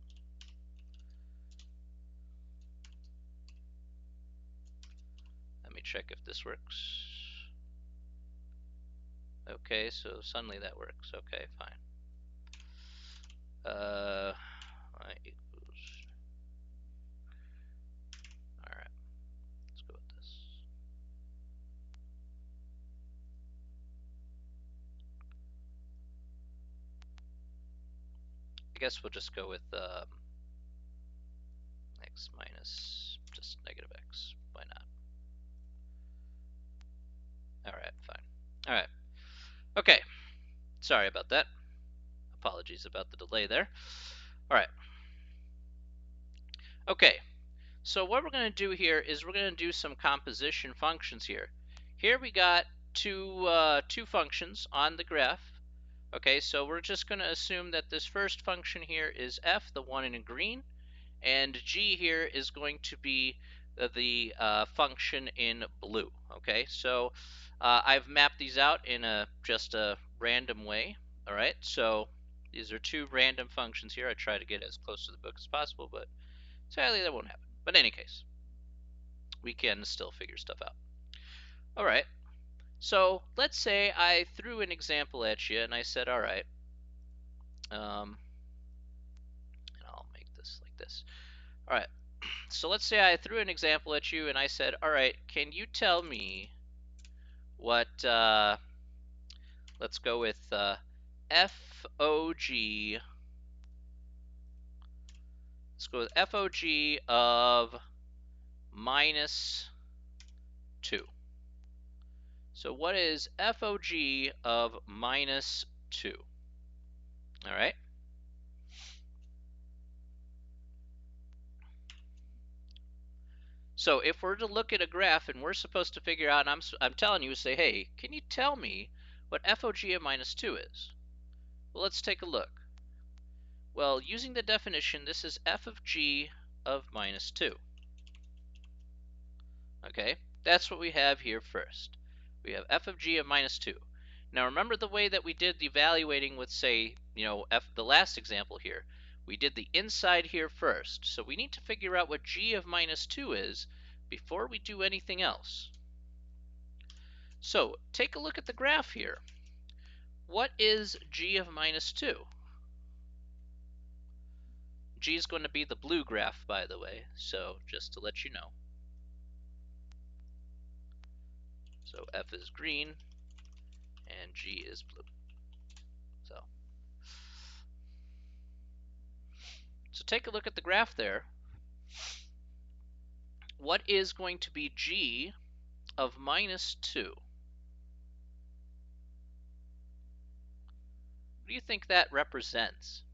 Let me check if this works. Okay, so suddenly that works. Okay, fine. Y equals. All right, let's go with this. I guess we'll just go with x minus just negative x. Why not? All right, fine. All right. Okay. Sorry about that. Apologies about the delay there. All right. Okay. So what we're going to do here is we're going to do some composition functions here. Here we got two functions on the graph. Okay, so we're just going to assume that this first function here is f, the one in green, and g here is going to be the function in blue. Okay, so I've mapped these out in just a random way. All right, so these are two random functions here. I try to get as close to the book as possible, but sadly that won't happen. But in any case, we can still figure stuff out. All right, so let's say I threw an example at you and I said, all right, and I'll make this like this. All right, so let's say I threw an example at you and I said, all right, can you tell me what, let's go with FOG, let's go with FOG of minus 2. So what is FOG of minus 2? All right. So if we're to look at a graph and we're supposed to figure out, and I'm telling you, say, hey, can you tell me what FOG of minus 2 is? Well, let's take a look. Well, using the definition, this is f of g of minus 2. Okay, that's what we have here first. We have f of g of minus 2. Now remember the way that we did the evaluating with, say, the last example here. We did the inside here first, so we need to figure out what g of minus 2 is before we do anything else. So take a look at the graph here. What is g of minus 2? G is going to be the blue graph, by the way, so just to let you know. So f is green and g is blue. So take a look at the graph there. What is going to be g of minus 2? What do you think that represents?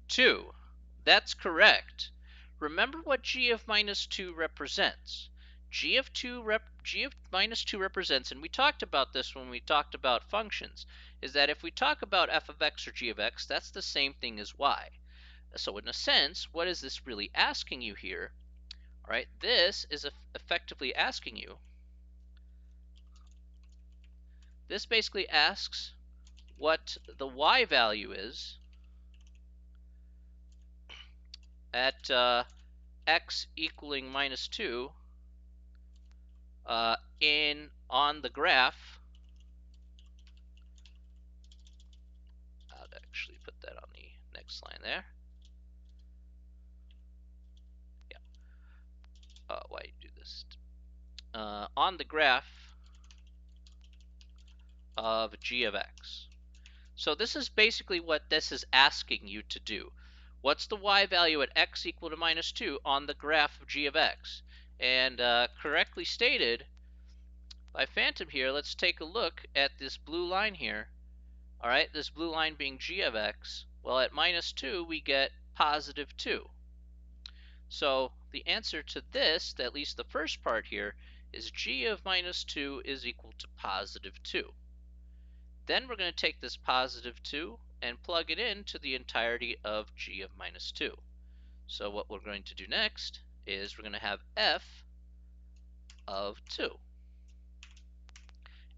2. That's correct. Remember what g of minus 2 represents. G of minus 2 represents, and we talked about this when we talked about functions, is that if we talk about f of x or g of x, that's the same thing as y. So in a sense, what is this really asking you here? All right, this is effectively asking you, this basically asks what the y value is at x equaling minus 2 on the graph. I'll actually put that on the next line there. Yeah. Why do you do this? On the graph of g of x. So this is basically what this is asking you to do. What's the y value at x equal to minus 2 on the graph of g of x? And correctly stated by Phantom here, let's take a look at this blue line here. All right, this blue line being g of x. Well, at minus 2, we get positive 2. So the answer to this, at least the first part here, is g of minus 2 is equal to positive 2. Then we're going to take this positive 2 and plug it into the entirety of g of minus 2. So what we're going to do next is we're going to have f of 2.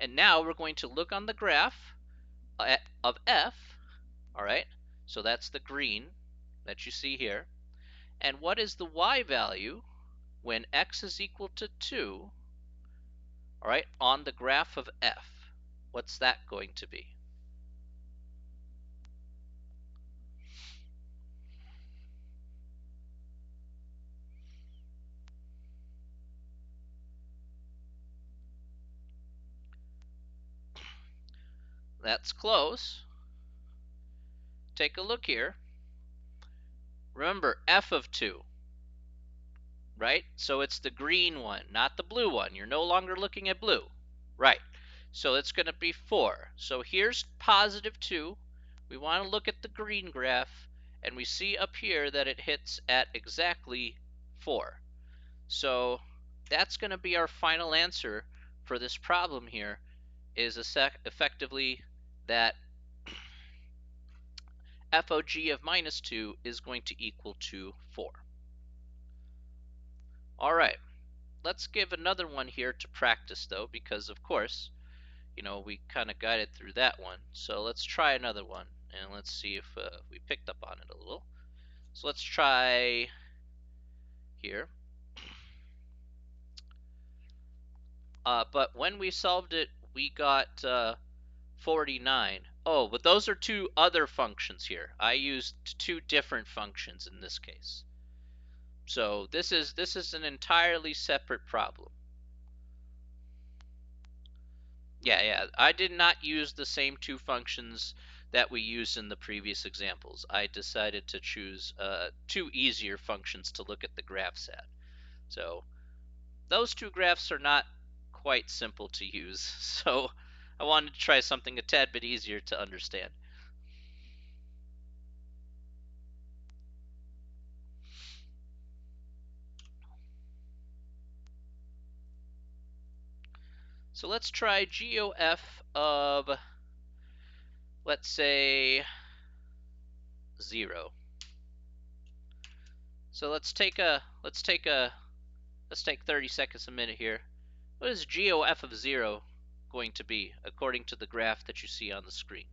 And now we're going to look on the graph of f, all right? So that's the green that you see here. And what is the y value when x is equal to 2, all right, on the graph of f? What's that going to be? That's close. Take a look here. Remember, f of 2, right? So it's the green one, not the blue one. You're no longer looking at blue, right? So it's going to be 4. So here's positive 2. We want to look at the green graph, and we see up here that it hits at exactly 4. So that's going to be our final answer for this problem here, is effectively that FOG of minus 2 is going to equal to 4. All right, let's give another one here to practice though, because of course, you know, we kind of guided through that one. So let's try another one, and let's see if we picked up on it a little. So let's try here. But when we solved it, we got 49. Oh, but those are two other functions here. I used two different functions in this case. So this is an entirely separate problem. Yeah, I did not use the same two functions that we used in the previous examples. I decided to choose two easier functions to look at the graphs at. So those two graphs are not quite simple to use, so I wanted to try something a tad bit easier to understand. So let's try GOF of, let's say, 0. So let's take 30 seconds a minute here. What is GOF of 0 going to be according to the graph that you see on the screen?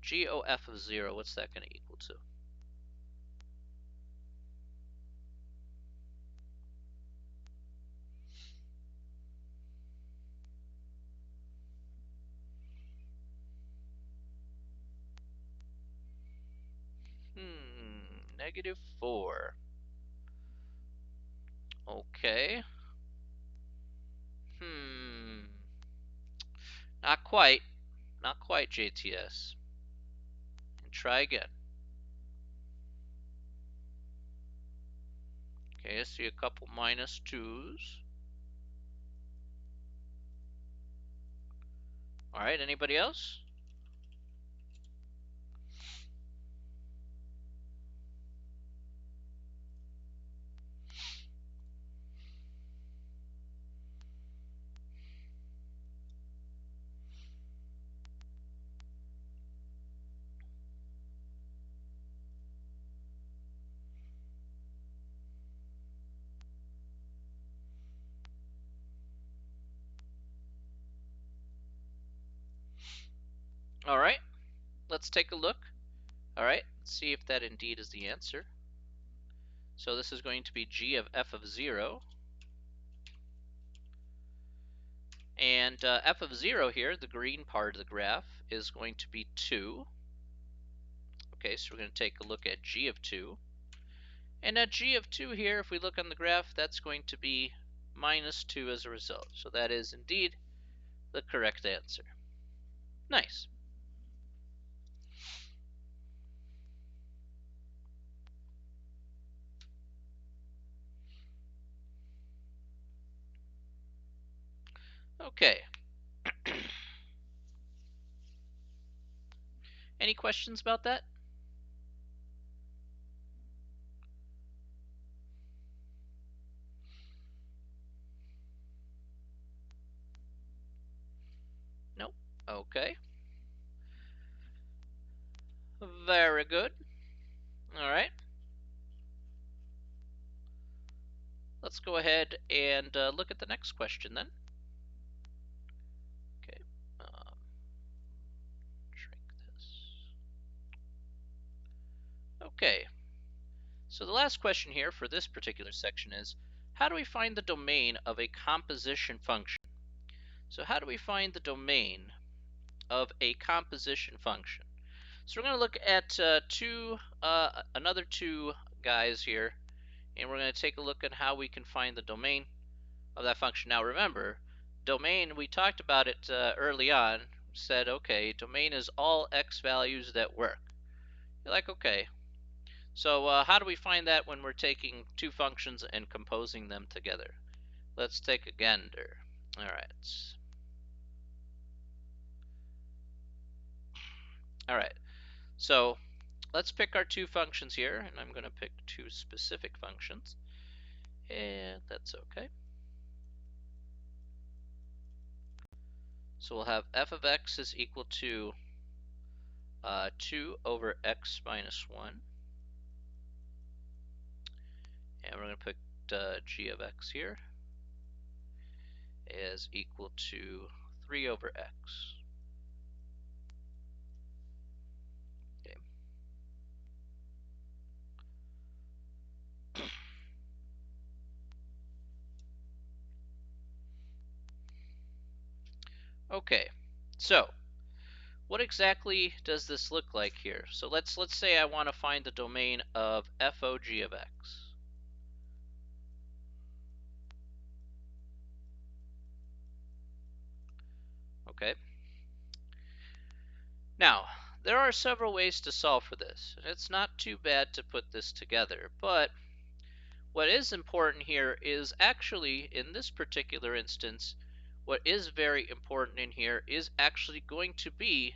GOF of 0, what's that going to equal to? -4. Okay. Not quite. Not quite, JTS. And try again. Okay, I see a couple -2s. All right, anybody else? All right, let's take a look. All right, let's see if that indeed is the answer. So this is going to be G of F of 0. And F of 0 here, the green part of the graph, is going to be 2. Okay, so we're going to take a look at G of 2. And at G of 2 here, if we look on the graph, that's going to be -2 as a result. So that is indeed the correct answer. Nice. Okay. Any questions about that? Nope. Okay. Very good. All right. Let's go ahead and look at the next question then. Okay. Um, shrink this. Okay. So the last question here for this particular section is, how do we find the domain of a composition function? So how do we find the domain of a composition function? So we're going to look at another two guys here, and we're going to take a look at how we can find the domain of that function. Now remember, domain, we talked about it early on, said, okay, domain is all x values that work. You're like, okay, so how do we find that when we're taking two functions and composing them together? Let's take a gander. All right. All right. So let's pick our two functions here, and I'm going to pick two specific functions, and that's okay. So we'll have f of x is equal to 2 over x minus 1, and we're going to put g of x here is equal to 3 over x. Okay. Okay, so what exactly does this look like here? So let's say I want to find the domain of fog of x. Okay. Now, there are several ways to solve for this. It's not too bad to put this together, but what is important here is actually, in this particular instance, what is very important in here is actually going to be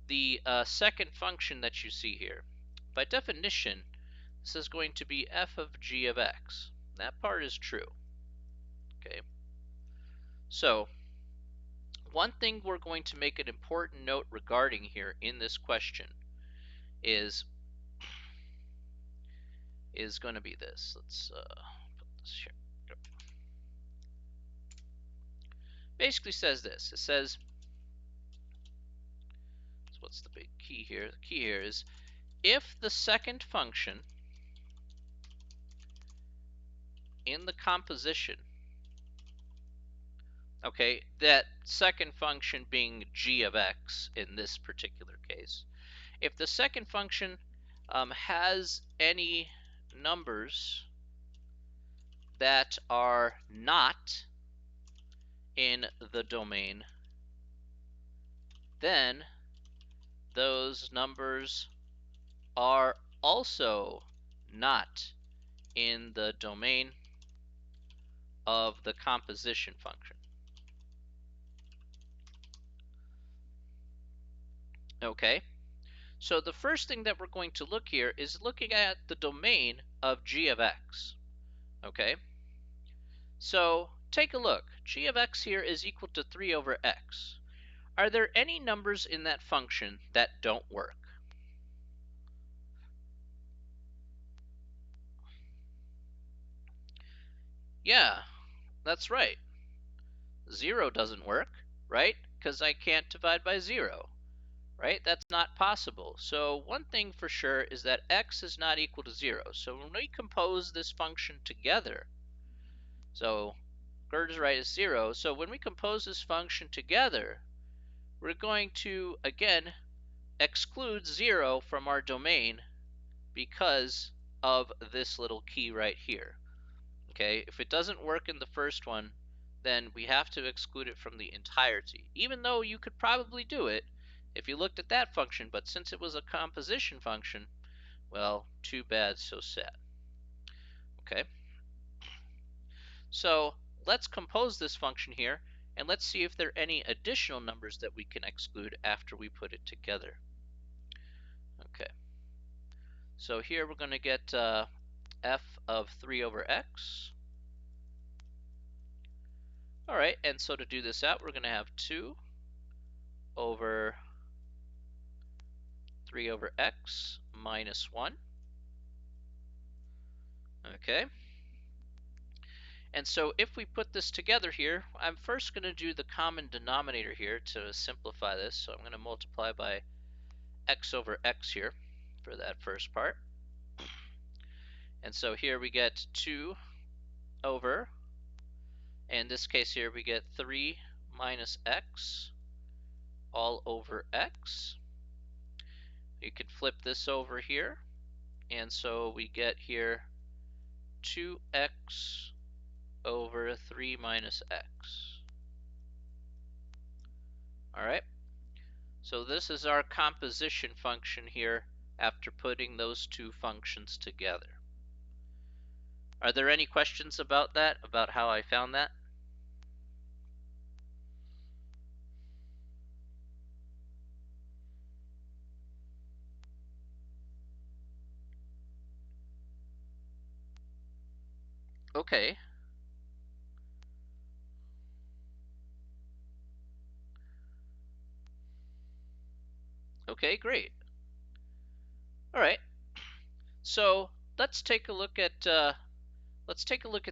the second function that you see here. By definition, this is going to be f of g of x. That part is true. Okay. So, one thing we're going to make an important note regarding here in this question is going to be this. Let's put this here. Basically says this. It says, so what's the big key here? The key here is if the second function in the composition, okay, that second function being g of x in this particular case, if the second function has any numbers that are not in the domain, then those numbers are also not in the domain of the composition function. Okay, so the first thing that we're going to look here is looking at the domain of g of x. Okay, so take a look. G of x here is equal to 3 over x. Are there any numbers in that function that don't work? Yeah, that's right. 0 doesn't work, right? Because I can't divide by 0, right? That's not possible. So one thing for sure is that x is not equal to 0. So when we compose this function together, so Gerd is right, is 0. So when we compose this function together, we're going to, again, exclude 0 from our domain because of this little key right here. Okay, if it doesn't work in the first one, then we have to exclude it from the entirety, even though you could probably do it if you looked at that function, but since it was a composition function, well, too bad, so sad. Okay, so let's compose this function here, and let's see if there are any additional numbers that we can exclude after we put it together. Okay, so here we're going to get f of 3 over x. All right, and so to do this out, we're going to have 2 over 3 over x minus 1. Okay. And so if we put this together here, I'm first going to do the common denominator here to simplify this. So I'm going to multiply by x over x here for that first part. And so here we get 2 over, in this case here we get 3 minus x all over x. You could flip this over here, and so we get here 2x over 3 minus x. Alright, so this is our composition function here after putting those two functions together. Are there any questions about that, about how I found that? Okay. Okay, great. All right. So let's take a look at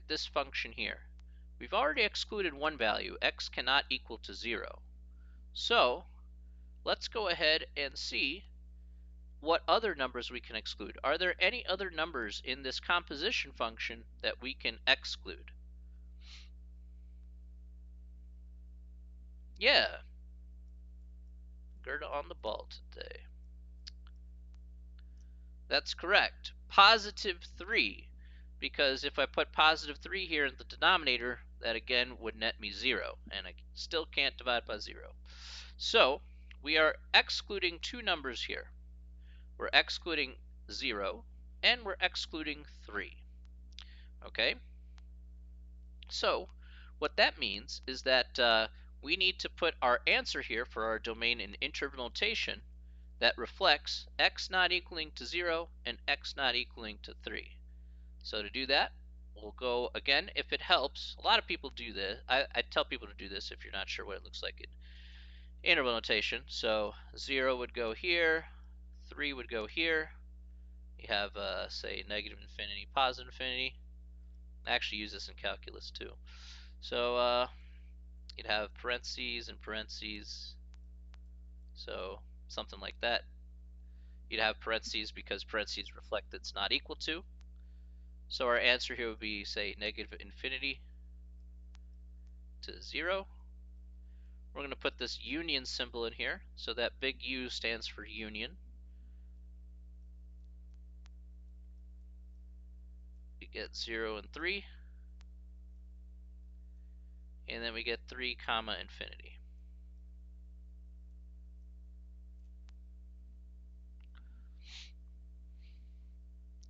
this function here. We've already excluded one value. X cannot equal to 0. So let's go ahead and see what other numbers we can exclude. Are there any other numbers in this composition function that we can exclude? Yeah. Gerda on the ball today. That's correct. Positive 3. Because if I put positive 3 here in the denominator, that again would net me 0. And I still can't divide by 0. So we are excluding two numbers here. We're excluding 0 and we're excluding 3. Okay? So what that means is that we need to put our answer here for our domain in interval notation that reflects x not equaling to 0 and x not equaling to 3. So to do that, we'll go again, if it helps. A lot of people do this. I tell people to do this if you're not sure what it looks like in interval notation. So 0 would go here, 3 would go here. You have, say, negative infinity, positive infinity. I actually use this in calculus too. So you'd have parentheses and parentheses. So something like that. You'd have parentheses because parentheses reflect that it's not equal to. So our answer here would be, say, negative infinity to 0. We're going to put this union symbol in here. So that big U stands for union. We get 0 and 3. And then we get 3 comma infinity.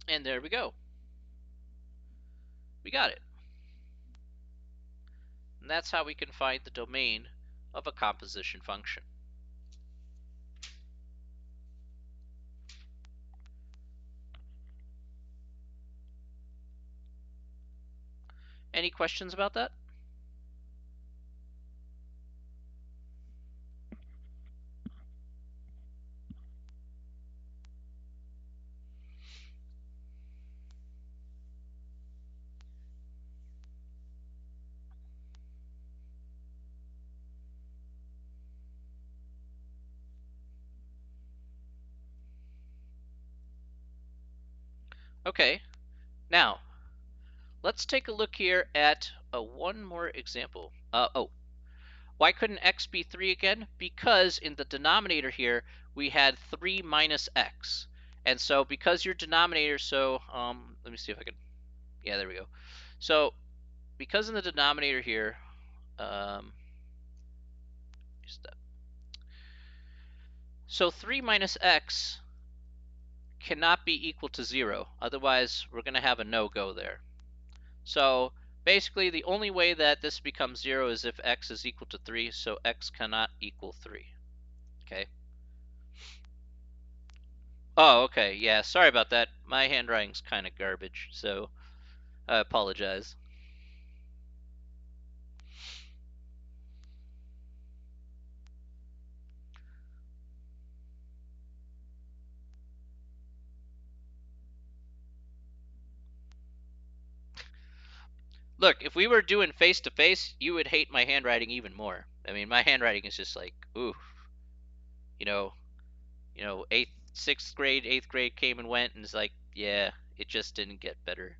And there we go. We got it. And that's how we can find the domain of a composition function. Any questions about that? Okay, now let's take a look here at one more example. Why couldn't x be 3 again? Because in the denominator here we had 3 minus x. And so because your denominator, let me see if I can, yeah, there we go. So because in the denominator here, so 3 minus x cannot be equal to 0. Otherwise, we're going to have a no-go there. So basically, the only way that this becomes 0 is if x is equal to 3, so x cannot equal 3. Okay. Oh, okay. Yeah, sorry about that. My handwriting's kind of garbage, so I apologize. Look, if we were doing face to face, you would hate my handwriting even more. I mean, my handwriting is just like, ooh, you know, sixth grade, eighth grade came and went, and it's like, yeah, it just didn't get better.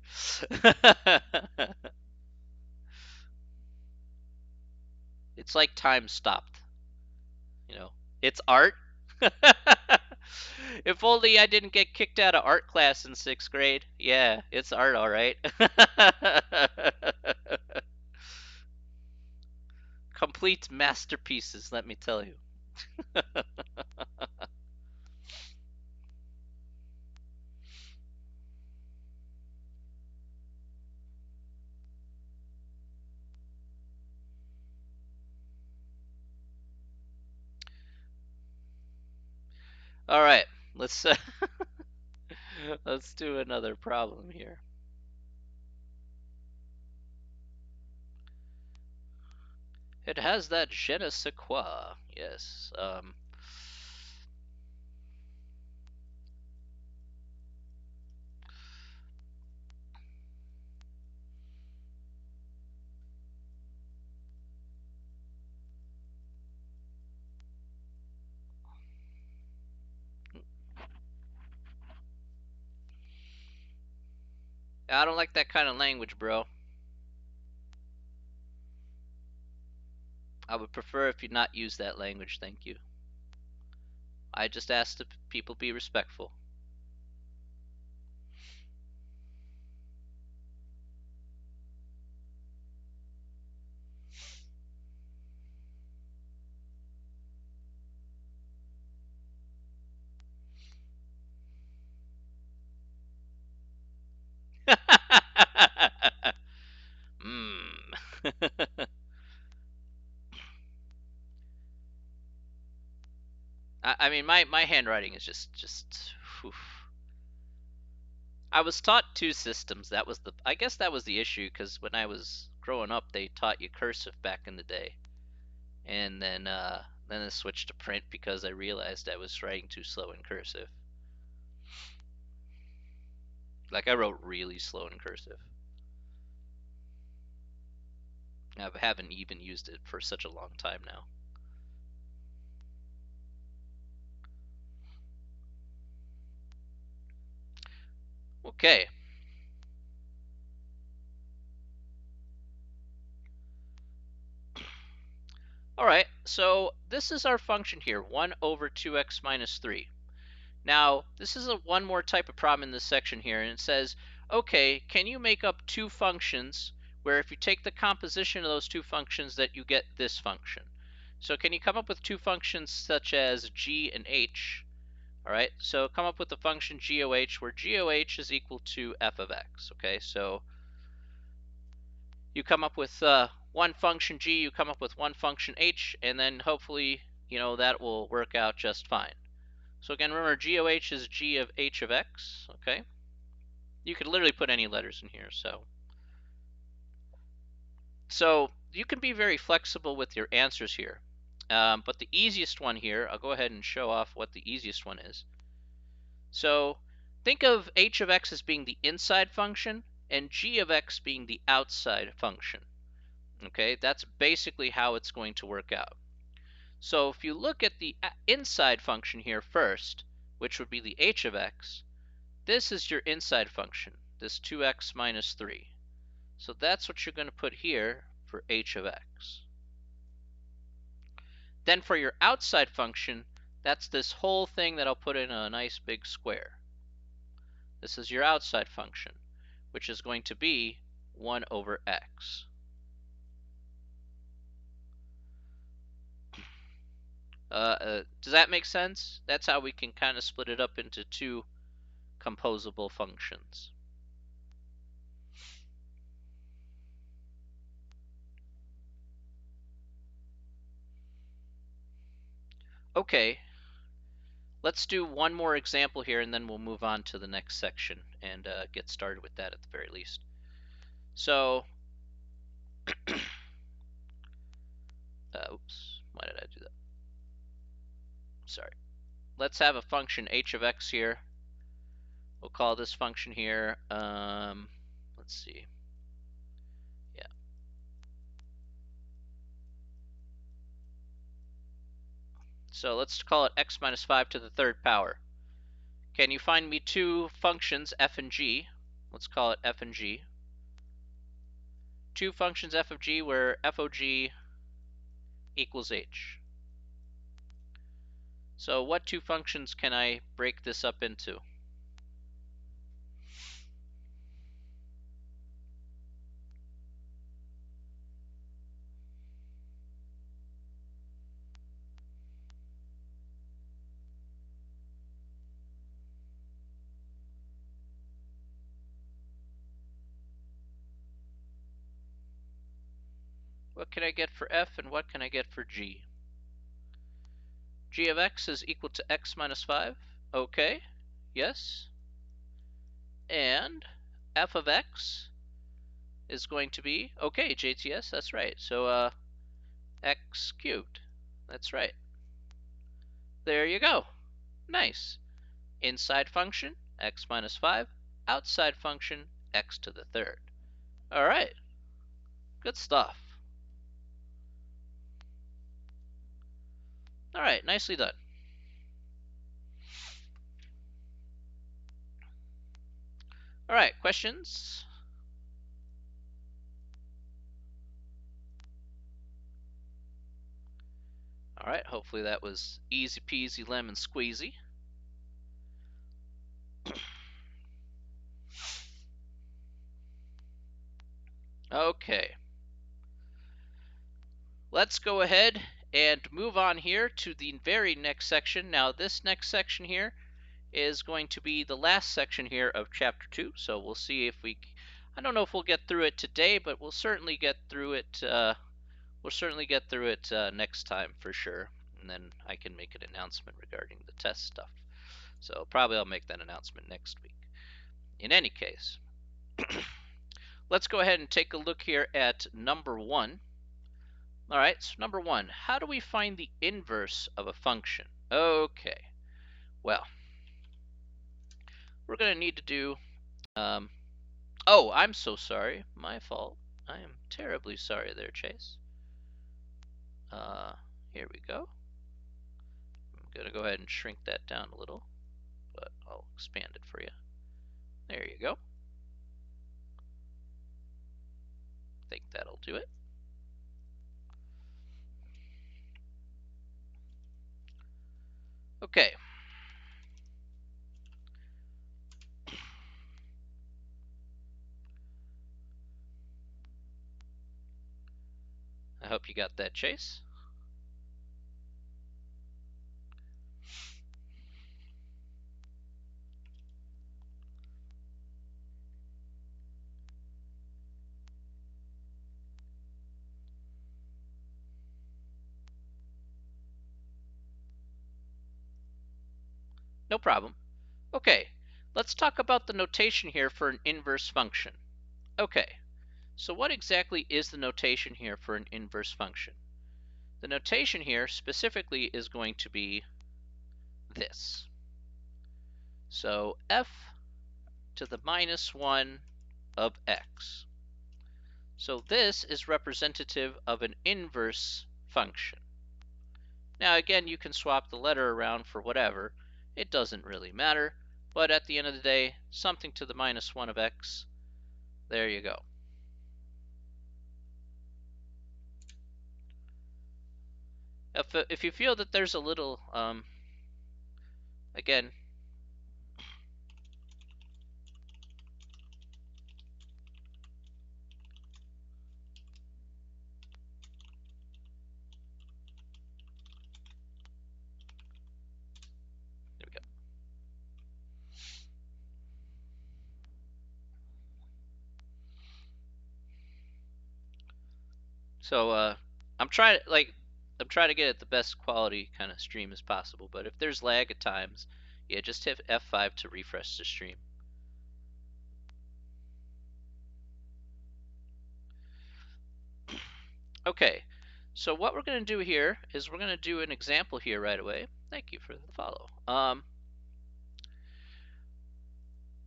It's like time stopped. It's art. If only I didn't get kicked out of art class in sixth grade. Yeah, it's art, all right. Complete masterpieces, let me tell you. All right, let's let's do another problem here. It has that je ne sais quoi. Yes. I don't like that kind of language, bro. I would prefer if you not use that language, thank you. I just ask that people be respectful. mm. I mean, my handwriting is just. Whew. I was taught two systems. I guess that was the issue because when I was growing up, they taught you cursive back in the day, and then I switched to print because I realized I was writing too slow in cursive. Like I wrote really slow in cursive. I haven't even used it for such a long time now. Okay. All right, so this is our function here, 1 over 2x minus 3. Now, this is one more type of problem in this section here, and it says, okay, can you make up two functions where if you take the composition of those two functions that you get this function? So can you come up with two functions such as g and h? All right, so come up with the function GOH where GOH is equal to f of x. Okay, so you come up with one function g, you come up with one function h, and then hopefully, that will work out just fine. So again, remember GOH is g of h of x, okay? You could literally put any letters in here, so you can be very flexible with your answers here. But the easiest one here, I'll go ahead and show off what the easiest one is. So think of h of x as being the inside function and g of x being the outside function. Okay, that's basically how it's going to work out. So if you look at the inside function here first, which would be the h of x, this is your inside function, this 2x minus 3. So that's what you're going to put here for h of x. Then for your outside function, that's this whole thing that I'll put in a nice big square. This is your outside function, which is going to be 1 over x. Does that make sense? That's how we can kind of split it up into two composable functions. Okay, let's do one more example here and then we'll move on to the next section and get started with that at the very least. So, oops, why did I do that? Sorry. Let's have a function h of x here. We'll call this function here, let's see. So let's call it x minus 5 to the third power. Can you find me two functions f and g? Let's call it f and g. Two functions f of g where f of g equals h. So what two functions can I break this up into? What can I get for f and what can I get for g? G of x is equal to x minus 5. Okay, yes. And f of x is going to be, okay, JTS, that's right. So x cubed, that's right. There you go. Nice. Inside function, x minus 5. Outside function, x to the third. All right, good stuff. All right, nicely done. All right, questions? All right, hopefully that was easy peasy lemon squeezy. Okay. Let's go ahead and move on here to the very next section. Now, this next section here is going to be the last section here of chapter 2. So we'll see if I don't know if we'll get through it today, but we'll certainly get through it. Next time for sure, and then I can make an announcement regarding the test stuff. So probably I'll make that announcement next week. In any case, let's go ahead and take a look here at number 1. All right, so number 1, how do we find the inverse of a function? Okay, well, we're going to need to do, oh, I'm so sorry, my fault. I am terribly sorry there, Chase. Here we go. I'm going to go ahead and shrink that down a little, but I'll expand it for you. There you go. I think that'll do it. Okay. I hope you got that, Chase. No problem. Okay, let's talk about the notation here for an inverse function. Okay, so what exactly is the notation here for an inverse function? The notation here specifically is going to be this. So f to the minus 1 of x. So this is representative of an inverse function. Now again, you can swap the letter around for whatever. It doesn't really matter. But at the end of the day, something to the minus 1 of x. There you go. If you feel that there's a little, again, there we go. So I'm trying to get it the best quality kind of stream as possible. But if there's lag at times, yeah, just hit F5 to refresh the stream. Okay, so what we're going to do here is we're going to do an example here right away. Thank you for the follow.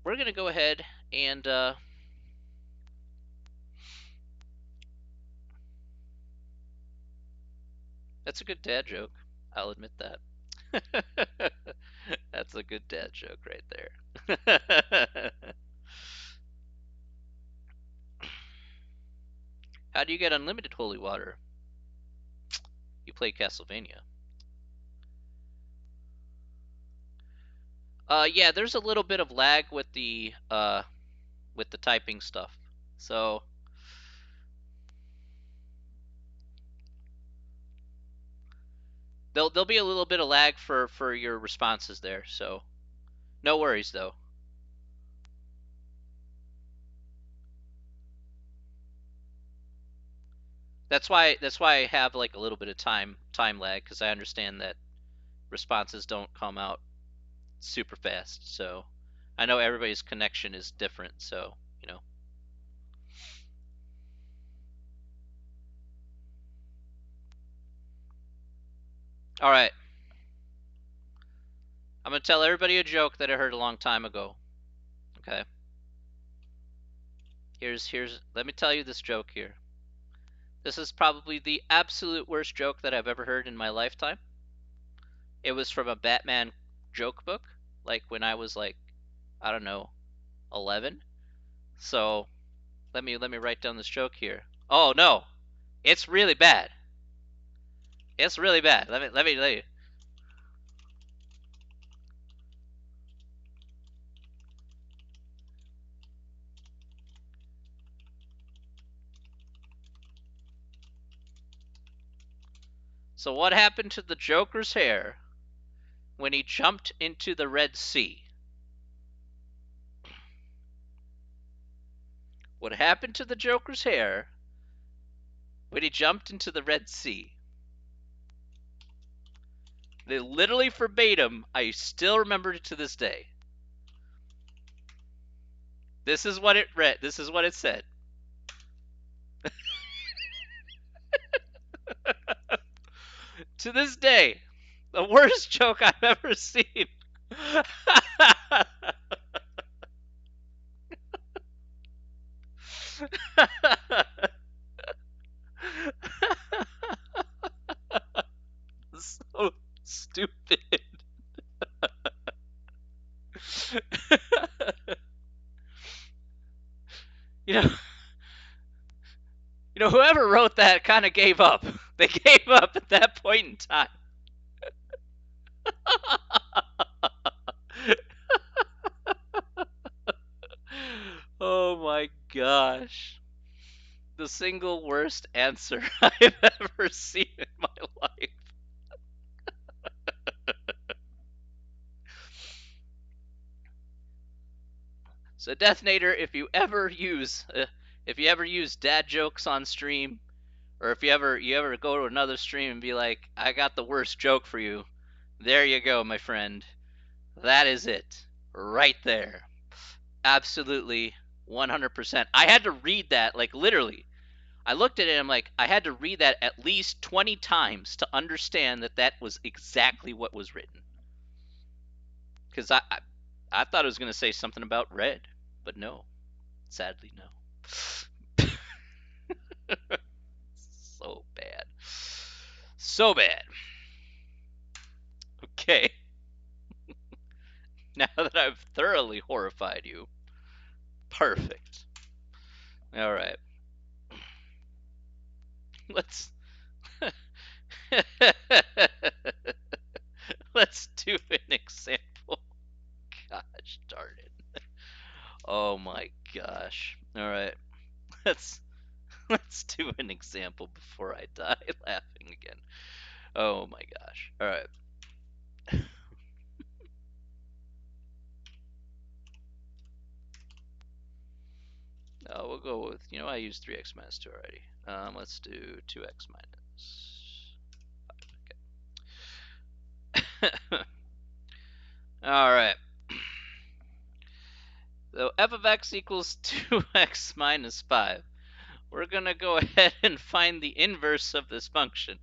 We're going to go ahead and that's a good dad joke. I'll admit that. That's a good dad joke right there. How do you get unlimited holy water? You play Castlevania. Yeah, there's a little bit of lag with the typing stuff. So there'll be a little bit of lag for your responses there. So no worries though. That's why I have like a little bit of time lag because I understand that responses don't come out super fast. So I know everybody's connection is different. So you know. All right, I'm gonna tell everybody a joke that I heard a long time ago. Okay. Here's let me tell you this joke here. This is probably the absolute worst joke that I've ever heard in my lifetime. It was from a Batman joke book, like when I was like, I don't know, 11. So let me write down this joke here. Oh no, it's really bad. It's really bad. Let me. So what happened to the Joker's hair when he jumped into the Red Sea? What happened to the Joker's hair when he jumped into the Red Sea? They literally verbatim. I still remember it to this day. This is what it read. This is what it said. To this day, the worst joke I've ever seen. So stupid. you know, whoever wrote that kind of gave up. They gave up at that point in time. Oh my gosh. The single worst answer I've ever seen in my life. So Deathnator, if you ever use dad jokes on stream, or if you ever go to another stream and be like, I got the worst joke for you, there you go, my friend. That is it. Right there. Absolutely 100%. I had to read that, like, literally. I looked at it and I'm like, I had to read that at least 20 times to understand that that was exactly what was written. Because I thought it was going to say something about red, but no. Sadly, no. So bad. So bad. Okay. Now that I've thoroughly horrified you. Perfect. All right. Let's let's do an example. Gosh darn it. Oh my gosh. All right. Let's let's do an example before I die laughing again. Oh my gosh. All right. We'll go with, I used 3x minus 2 already. Let's do 2x minus 5. Okay. All right. So f of x equals 2x minus 5. We're going to go ahead and find the inverse of this function.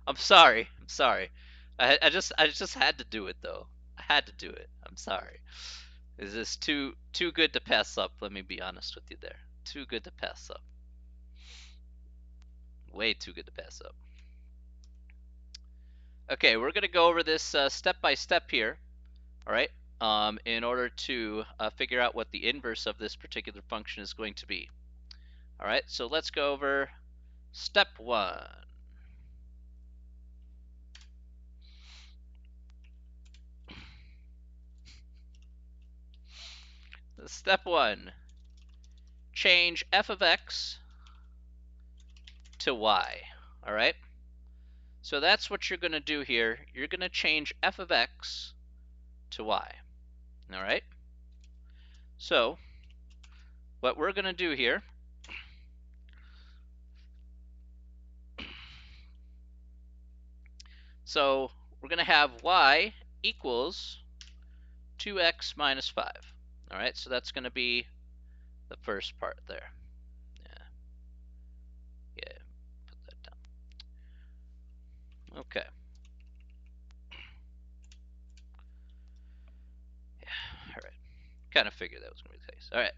I'm sorry. I'm sorry. I just had to do it though. I had to do it. I'm sorry. Is this too good to pass up? Let me be honest with you there. Too good to pass up. Way too good to pass up. Okay, we're going to go over this step by step here, all right, in order to figure out what the inverse of this particular function is going to be. All right, so let's go over step 1. Step 1, change f of x to y, all right? So that's what you're going to do here. You're going to change f of x to y, all right? So what we're going to do here, so we're going to have y equals 2x minus 5, all right? So that's going to be the first part there. Yeah, put that down. Okay. Yeah, all right. Kind of figured that was going to be the case. All right.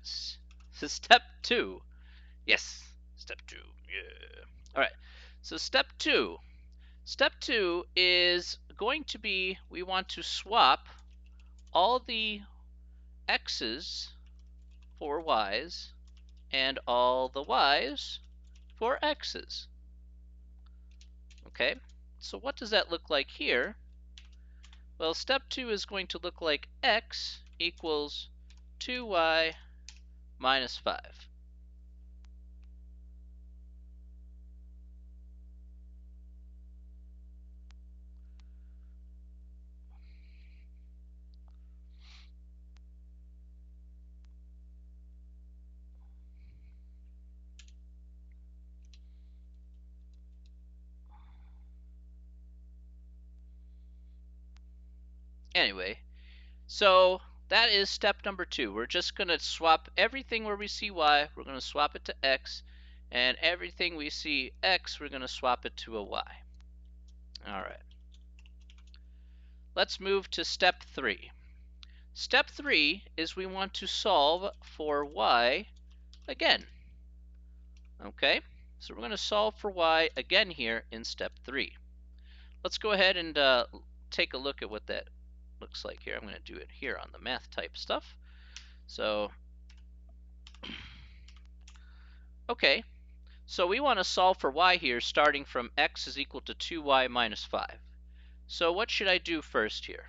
So step 2. Yes, step 2. Yeah. All right. So step 2. Step 2 is going to be, we want to swap all the x's for y's and all the y's for x's. Okay, so what does that look like here? Well, step 2 is going to look like x equals 2y minus 5. Anyway, so that is step number 2. We're just going to swap everything where we see y, we're going to swap it to x, and everything we see x, we're going to swap it to a y. All right. Let's move to step 3. Step 3 is we want to solve for y again. Okay, so we're going to solve for y again here in step 3. Let's go ahead and take a look at what that looks like here. I'm going to do it here on the math type stuff. So, okay, so we want to solve for y here starting from x is equal to 2y minus 5. So what should I do first here?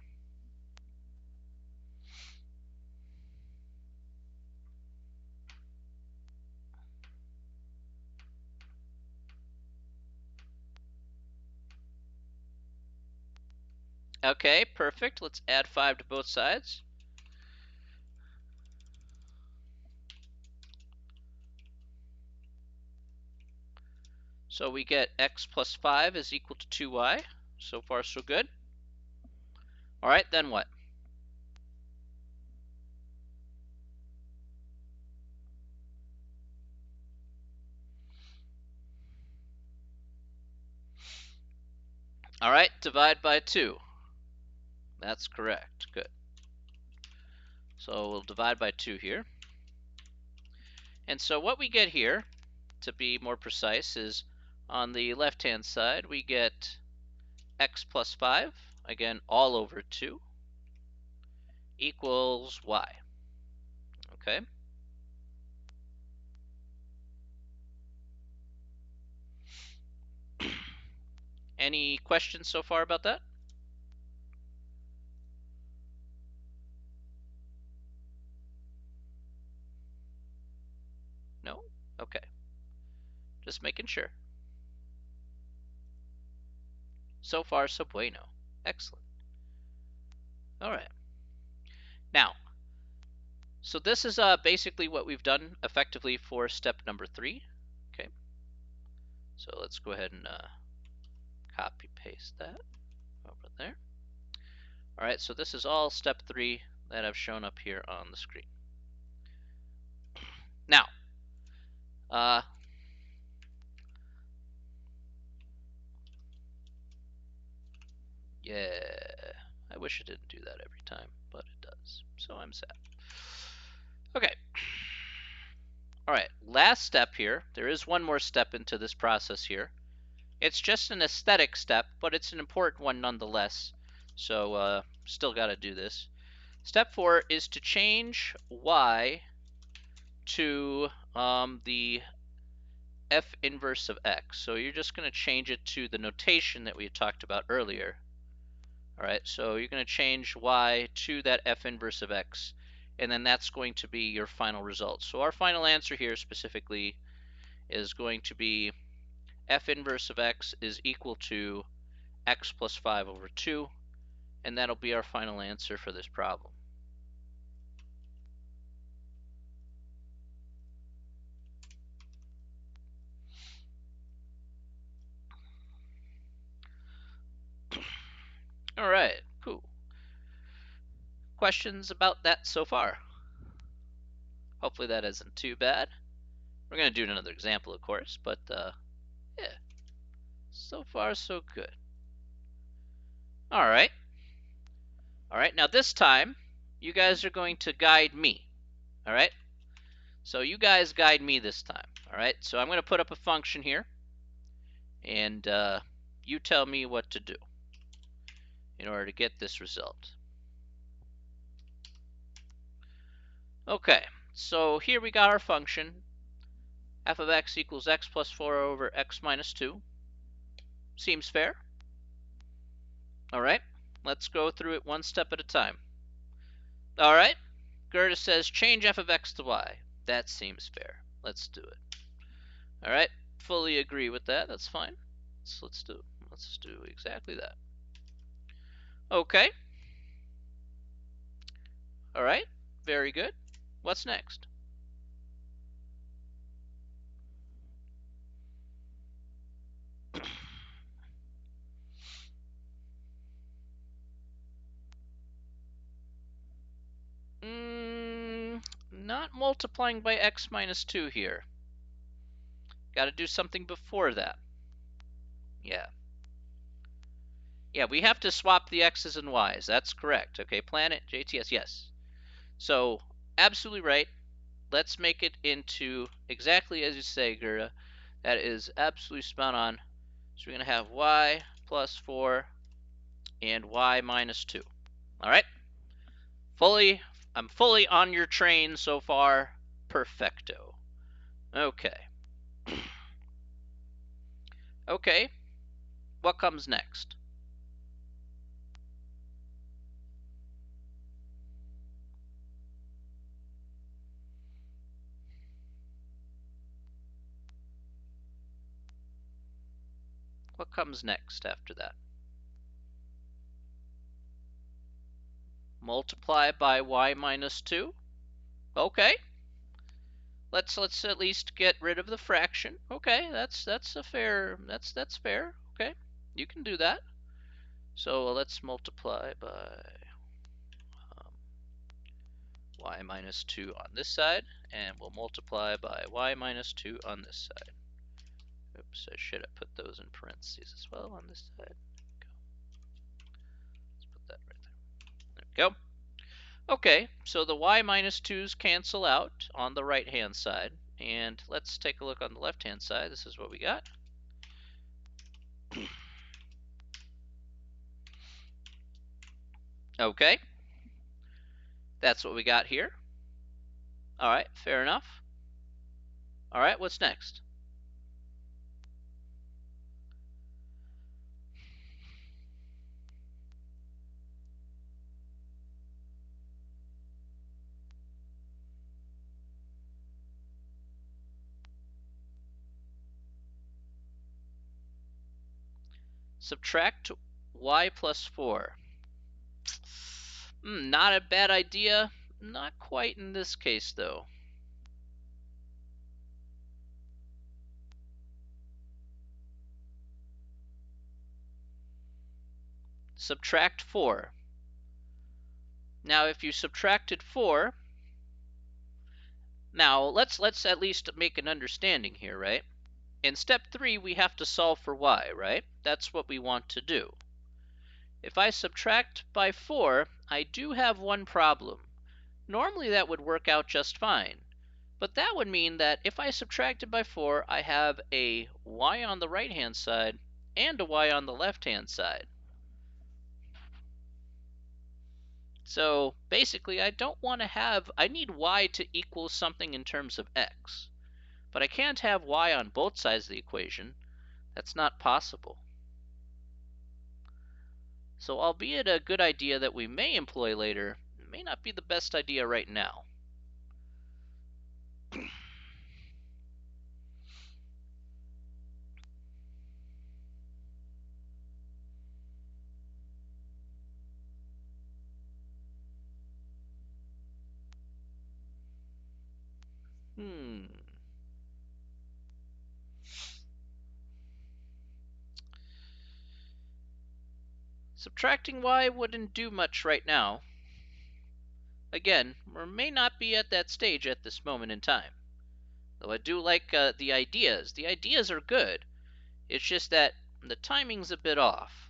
Okay, perfect. Let's add 5 to both sides. So we get x plus 5 is equal to 2y. So far, so good. All right, then what? All right, divide by 2. That's correct. Good. So we'll divide by 2 here. And so what we get here, to be more precise, is on the left-hand side, we get x plus 5, again, all over 2, equals y. Okay? Any questions so far about that? No? Okay. Just making sure. So far, so bueno. Excellent. All right. Now, so this is basically what we've done effectively for step number 3. Okay. So let's go ahead and copy paste that over there. All right, so this is all step 3 that I've shown up here on the screen. Now, yeah, I wish it didn't do that every time, but it does, so I'm sad. Okay. All right, last step here. There is one more step into this process here. It's just an aesthetic step, but it's an important one nonetheless. So still got to do this. Step 4 is to change y to the f inverse of x. So you're just going to change it to the notation that we had talked about earlier. All right, so you're going to change y to that f inverse of x, and then that's going to be your final result. So our final answer here specifically is going to be f inverse of x is equal to x plus 5 over 2, and that'll be our final answer for this problem. All right, cool. Questions about that so far? Hopefully that isn't too bad. We're going to do another example, of course, but yeah, so far so good. All right. All right, now this time, you guys are going to guide me. All right? So you guys guide me this time. All right? So I'm going to put up a function here, and you tell me what to do in order to get this result. Okay, so here we got our function, f of x equals x plus 4 over x minus 2. Seems fair. All right, let's go through it one step at a time. All right, Gerda says change f of x to y. That seems fair. Let's do it. All right, fully agree with that. That's fine. So let's do exactly that. Okay. All right, very good. What's next? Not multiplying by x minus 2 here. Got to do something before that. Yeah. Yeah, we have to swap the x's and y's. That's correct. Okay, planet, JTS, yes. So, absolutely right. Let's make it into exactly as you say, Gerda. That is absolutely spot on. So we're going to have y plus 4 and y minus 2. All right? I'm fully on your train so far. Perfecto. Okay. Okay. What comes next? What comes next after that? Multiply by y minus 2. Okay. Let's at least get rid of the fraction. Okay, that's a fair that's fair. Okay, you can do that. So let's multiply by y minus 2 on this side, and we'll multiply by y minus 2 on this side. Oops, I should have put those in parentheses as well on this side. Let's put that right there. There we go. Okay, so the y minus 2's cancel out on the right-hand side. And let's take a look on the left-hand side. This is what we got. Okay. That's what we got here. All right, fair enough. All right, what's next? Subtract y plus 4. Not a bad idea. Not quite in this case, though. Subtract 4. Now, if you subtracted 4, now let's at least make an understanding here, right? In step 3, we have to solve for y, right? That's what we want to do. If I subtract by 4, I do have one problem. Normally that would work out just fine, but that would mean that if I subtracted by 4, I have a y on the right-hand side and a y on the left-hand side. So basically, I don't want to have, I need y to equal something in terms of x. But I can't have y on both sides of the equation. That's not possible. So albeit a good idea that we may employ later, it may not be the best idea right now. Subtracting y wouldn't do much right now. Again, we may not be at that stage at this moment in time. Though I do like the ideas. The ideas are good. It's just that the timing's a bit off.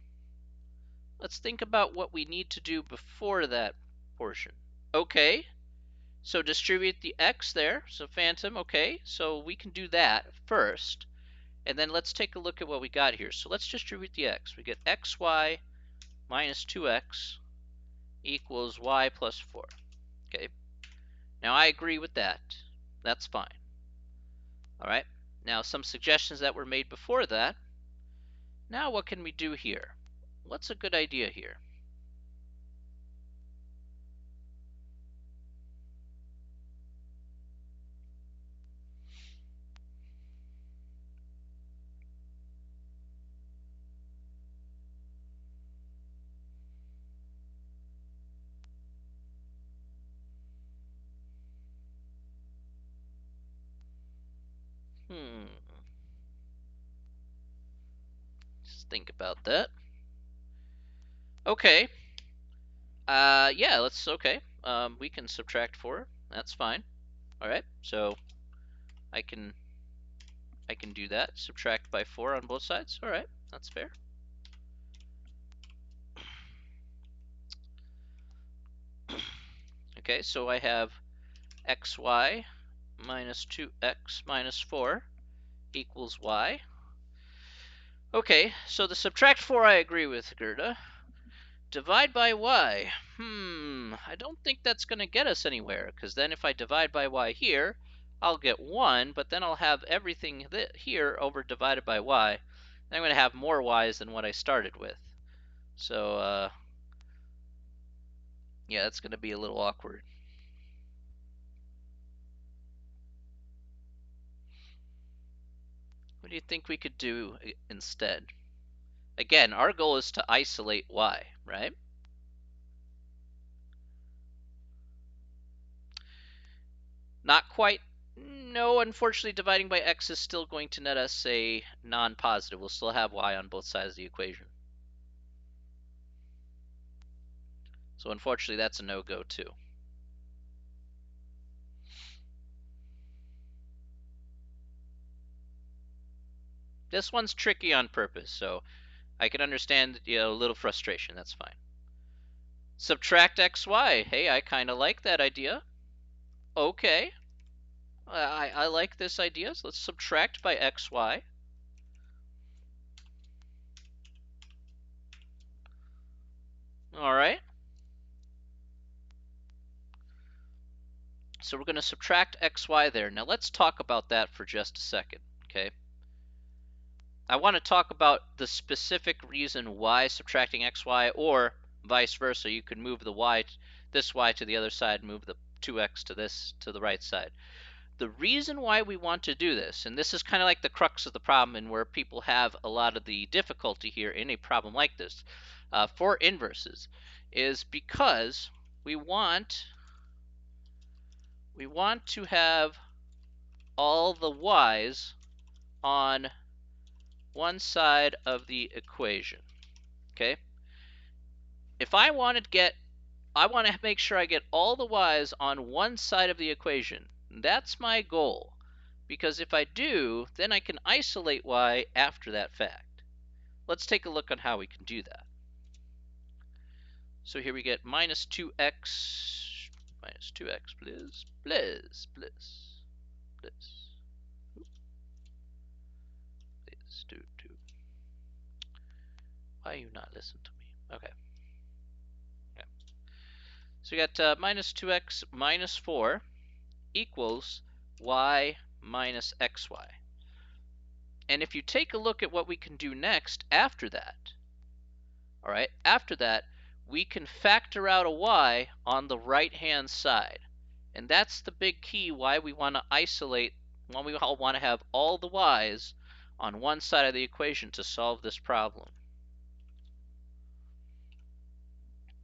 Let's think about what we need to do before that portion. Okay, so distribute the x there. So phantom, okay, so we can do that first. And then let's take a look at what we got here. So let's distribute the x. We get xy minus 2x equals y plus 4. Okay, now I agree with that. That's fine. All right, now some suggestions that were made before that. Now what can we do here? What's a good idea here? Just think about that. Okay. Yeah, let's, okay. We can subtract 4. That's fine. All right, so I can do that. Subtract by 4 on both sides. All right, that's fair. Okay, so I have xy minus 2x minus 4 equals y. Okay, so the subtract 4 I agree with, Gerda. Divide by y. I don't think that's going to get us anywhere, because then if I divide by y here, I'll get 1, but then I'll have everything here over divided by y. And I'm going to have more y's than what I started with. So, yeah, that's going to be a little awkward. What do you think we could do instead? Again, our goal is to isolate y, right? Not quite. No, unfortunately, dividing by x is still going to net us a non-positive. We'll still have y on both sides of the equation. So unfortunately, that's a no-go too. This one's tricky on purpose, so I can understand, a little frustration. That's fine. Subtract xy. Hey, I kind of like that idea. Okay. I like this idea. So let's subtract by xy. All right. So we're going to subtract xy there. Now let's talk about that for just a second, okay? I want to talk about the specific reason why subtracting xy, or vice versa. You could move the y, this y to the other side, move the 2x to this, to the right side. The reason why we want to do this, and this is kind of like the crux of the problem and where people have a lot of the difficulty here in a problem like this, for inverses, is because we want to have all the y's on one side of the equation. Okay? If I want to make sure I get all the y's on one side of the equation. That's my goal. Because if I do, then I can isolate y after that fact. Let's take a look on how we can do that. So here we get minus 2x, please, please, please, please. Please do. Why are you not listening to me? Okay. So we got minus 2x minus 4 equals y minus xy. And if you take a look at what we can do next after that, all right, after that, we can factor out a y on the right-hand side. And that's the big key why we want to isolate, why we all want to have all the y's on one side of the equation to solve this problem.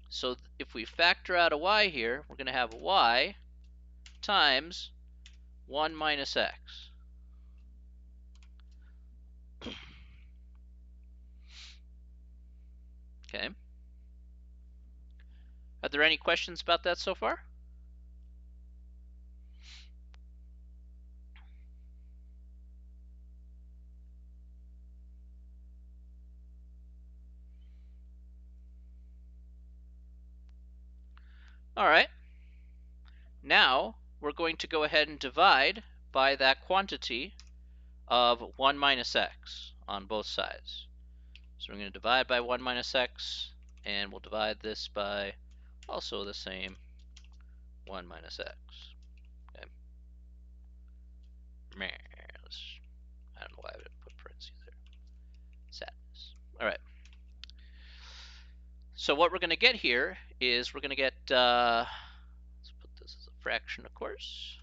So if we factor out a y here, we're going to have y times 1 minus x. Okay. Are there any questions about that so far? All right. Now we're going to go ahead and divide by that quantity of 1 minus x on both sides. So we're going to divide by 1 minus x, and we'll divide this by also the same 1 minus x. Okay. I don't know why I didn't put parentheses there. Sadness. All right. So what we're going to get here is we're going to get, let's put this as a fraction, of course,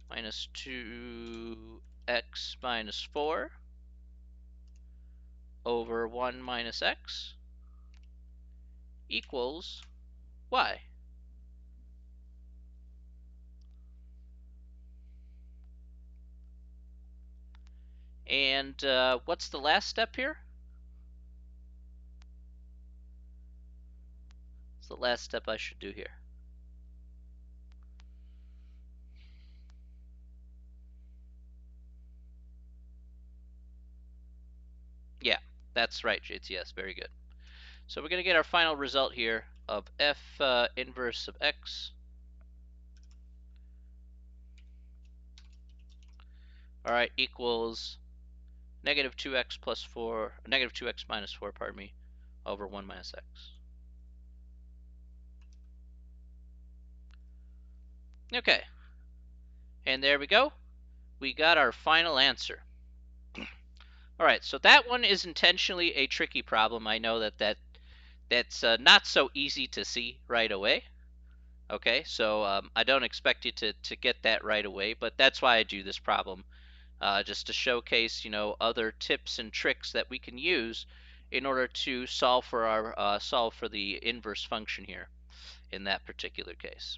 minus 2x minus 4 over 1 minus x equals y. And what's the last step here? What's the last step I should do here? Yeah, that's right, JTS. Very good. So we're going to get our final result here of f inverse of x. All right, equals negative 2x plus 4, negative 2x minus 4, pardon me, over 1 minus x. Okay, and there we go. We got our final answer. All right, so that one is intentionally a tricky problem. I know that's not so easy to see right away. Okay, so I don't expect you to get that right away, but that's why I do this problem, just to showcase, other tips and tricks that we can use in order to solve for the inverse function here in that particular case.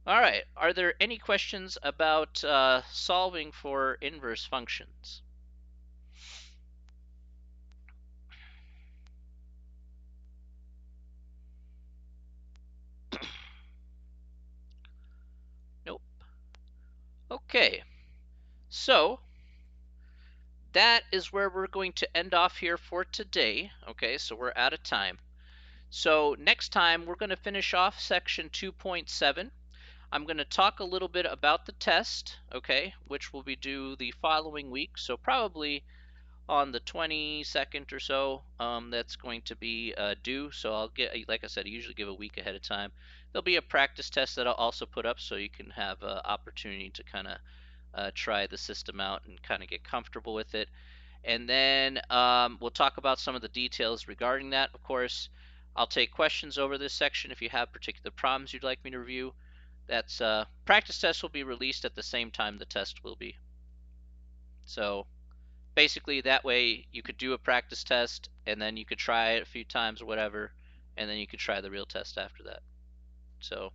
All right, are there any questions about solving for inverse functions? Nope. Okay, so that is where we're going to end off here for today. Okay, so we're out of time. So next time we're going to finish off section 2.7. I'm going to talk a little bit about the test, okay, which will be due the following week. So probably on the 22nd or so, that's going to be due. So I'll get, like I said, I usually give a week ahead of time. There'll be a practice test that I'll also put up so you can have an opportunity to kind of try the system out and kind of get comfortable with it. And then we'll talk about some of the details regarding that. Of course, I'll take questions over this section if you have particular problems you'd like me to review. That's practice test will be released at the same time the test will be. So basically that way you could do a practice test and then you could try it a few times or whatever, and then you could try the real test after that. So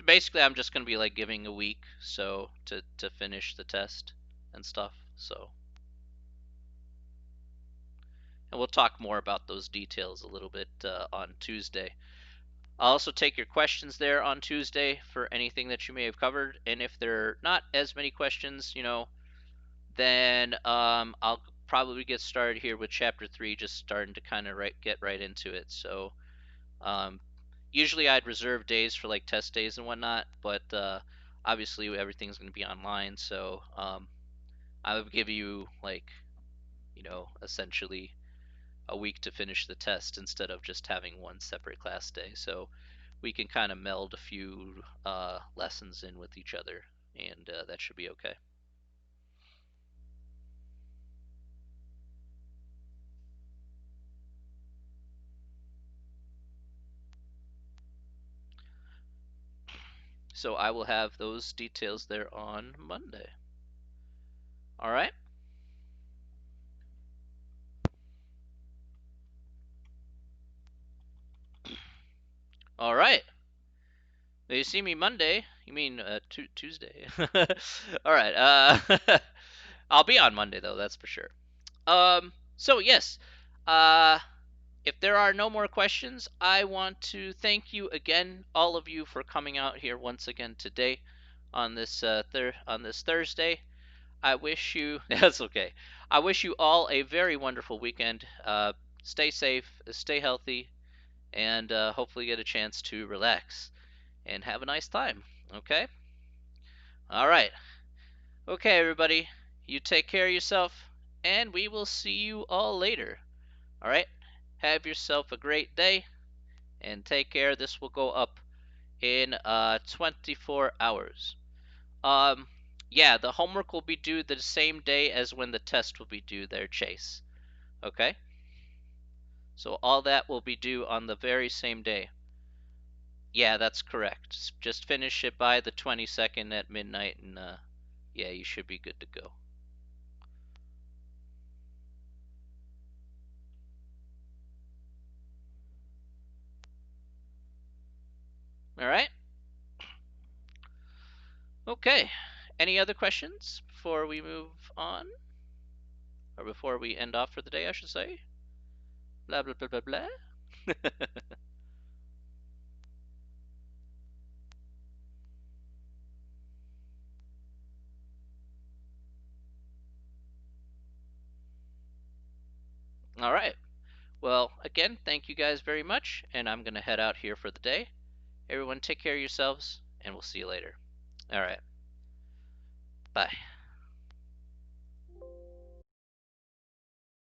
basically I'm just going to be like giving a week so to finish the test and stuff. So and we'll talk more about those details a little bit on Tuesday. I'll also take your questions there on Tuesday for anything that you may have covered, and if there are not as many questions, then I'll probably get started here with chapter 3, just starting to kind of get right into it. So usually I'd reserve days for like test days and whatnot, but obviously everything's going to be online, so I would give you like, essentially a week to finish the test instead of just having one separate class day. So we can kind of meld a few lessons in with each other, and that should be okay. So I will have those details there on Monday. All right? All right. You see me Monday. You mean Tuesday? All right. I'll be on Monday though, that's for sure. So yes. Uh, if there are no more questions, I want to thank you again, all of you, for coming out here once again today on this Thursday. I wish you that's okay. I wish you all a very wonderful weekend. Stay safe, stay healthy, and hopefully get a chance to relax and have a nice time. Okay? All right. Okay, everybody. You take care of yourself, and we will see you all later. All right? Have yourself a great day, and take care. This will go up in 24 hours. Um, yeah, the homework will be due the same day as when the test will be due there, Chase. Okay? So all that will be due on the very same day. Yeah, that's correct. Just finish it by the 22nd at midnight, and yeah, you should be good to go. All right? Okay. Any other questions before we move on? Or before we end off for the day, I should say? Blah, blah, blah, blah, blah. All right. Well, again, thank you guys very much, and I'm going to head out here for the day. Everyone, take care of yourselves, and we'll see you later. All right. Bye.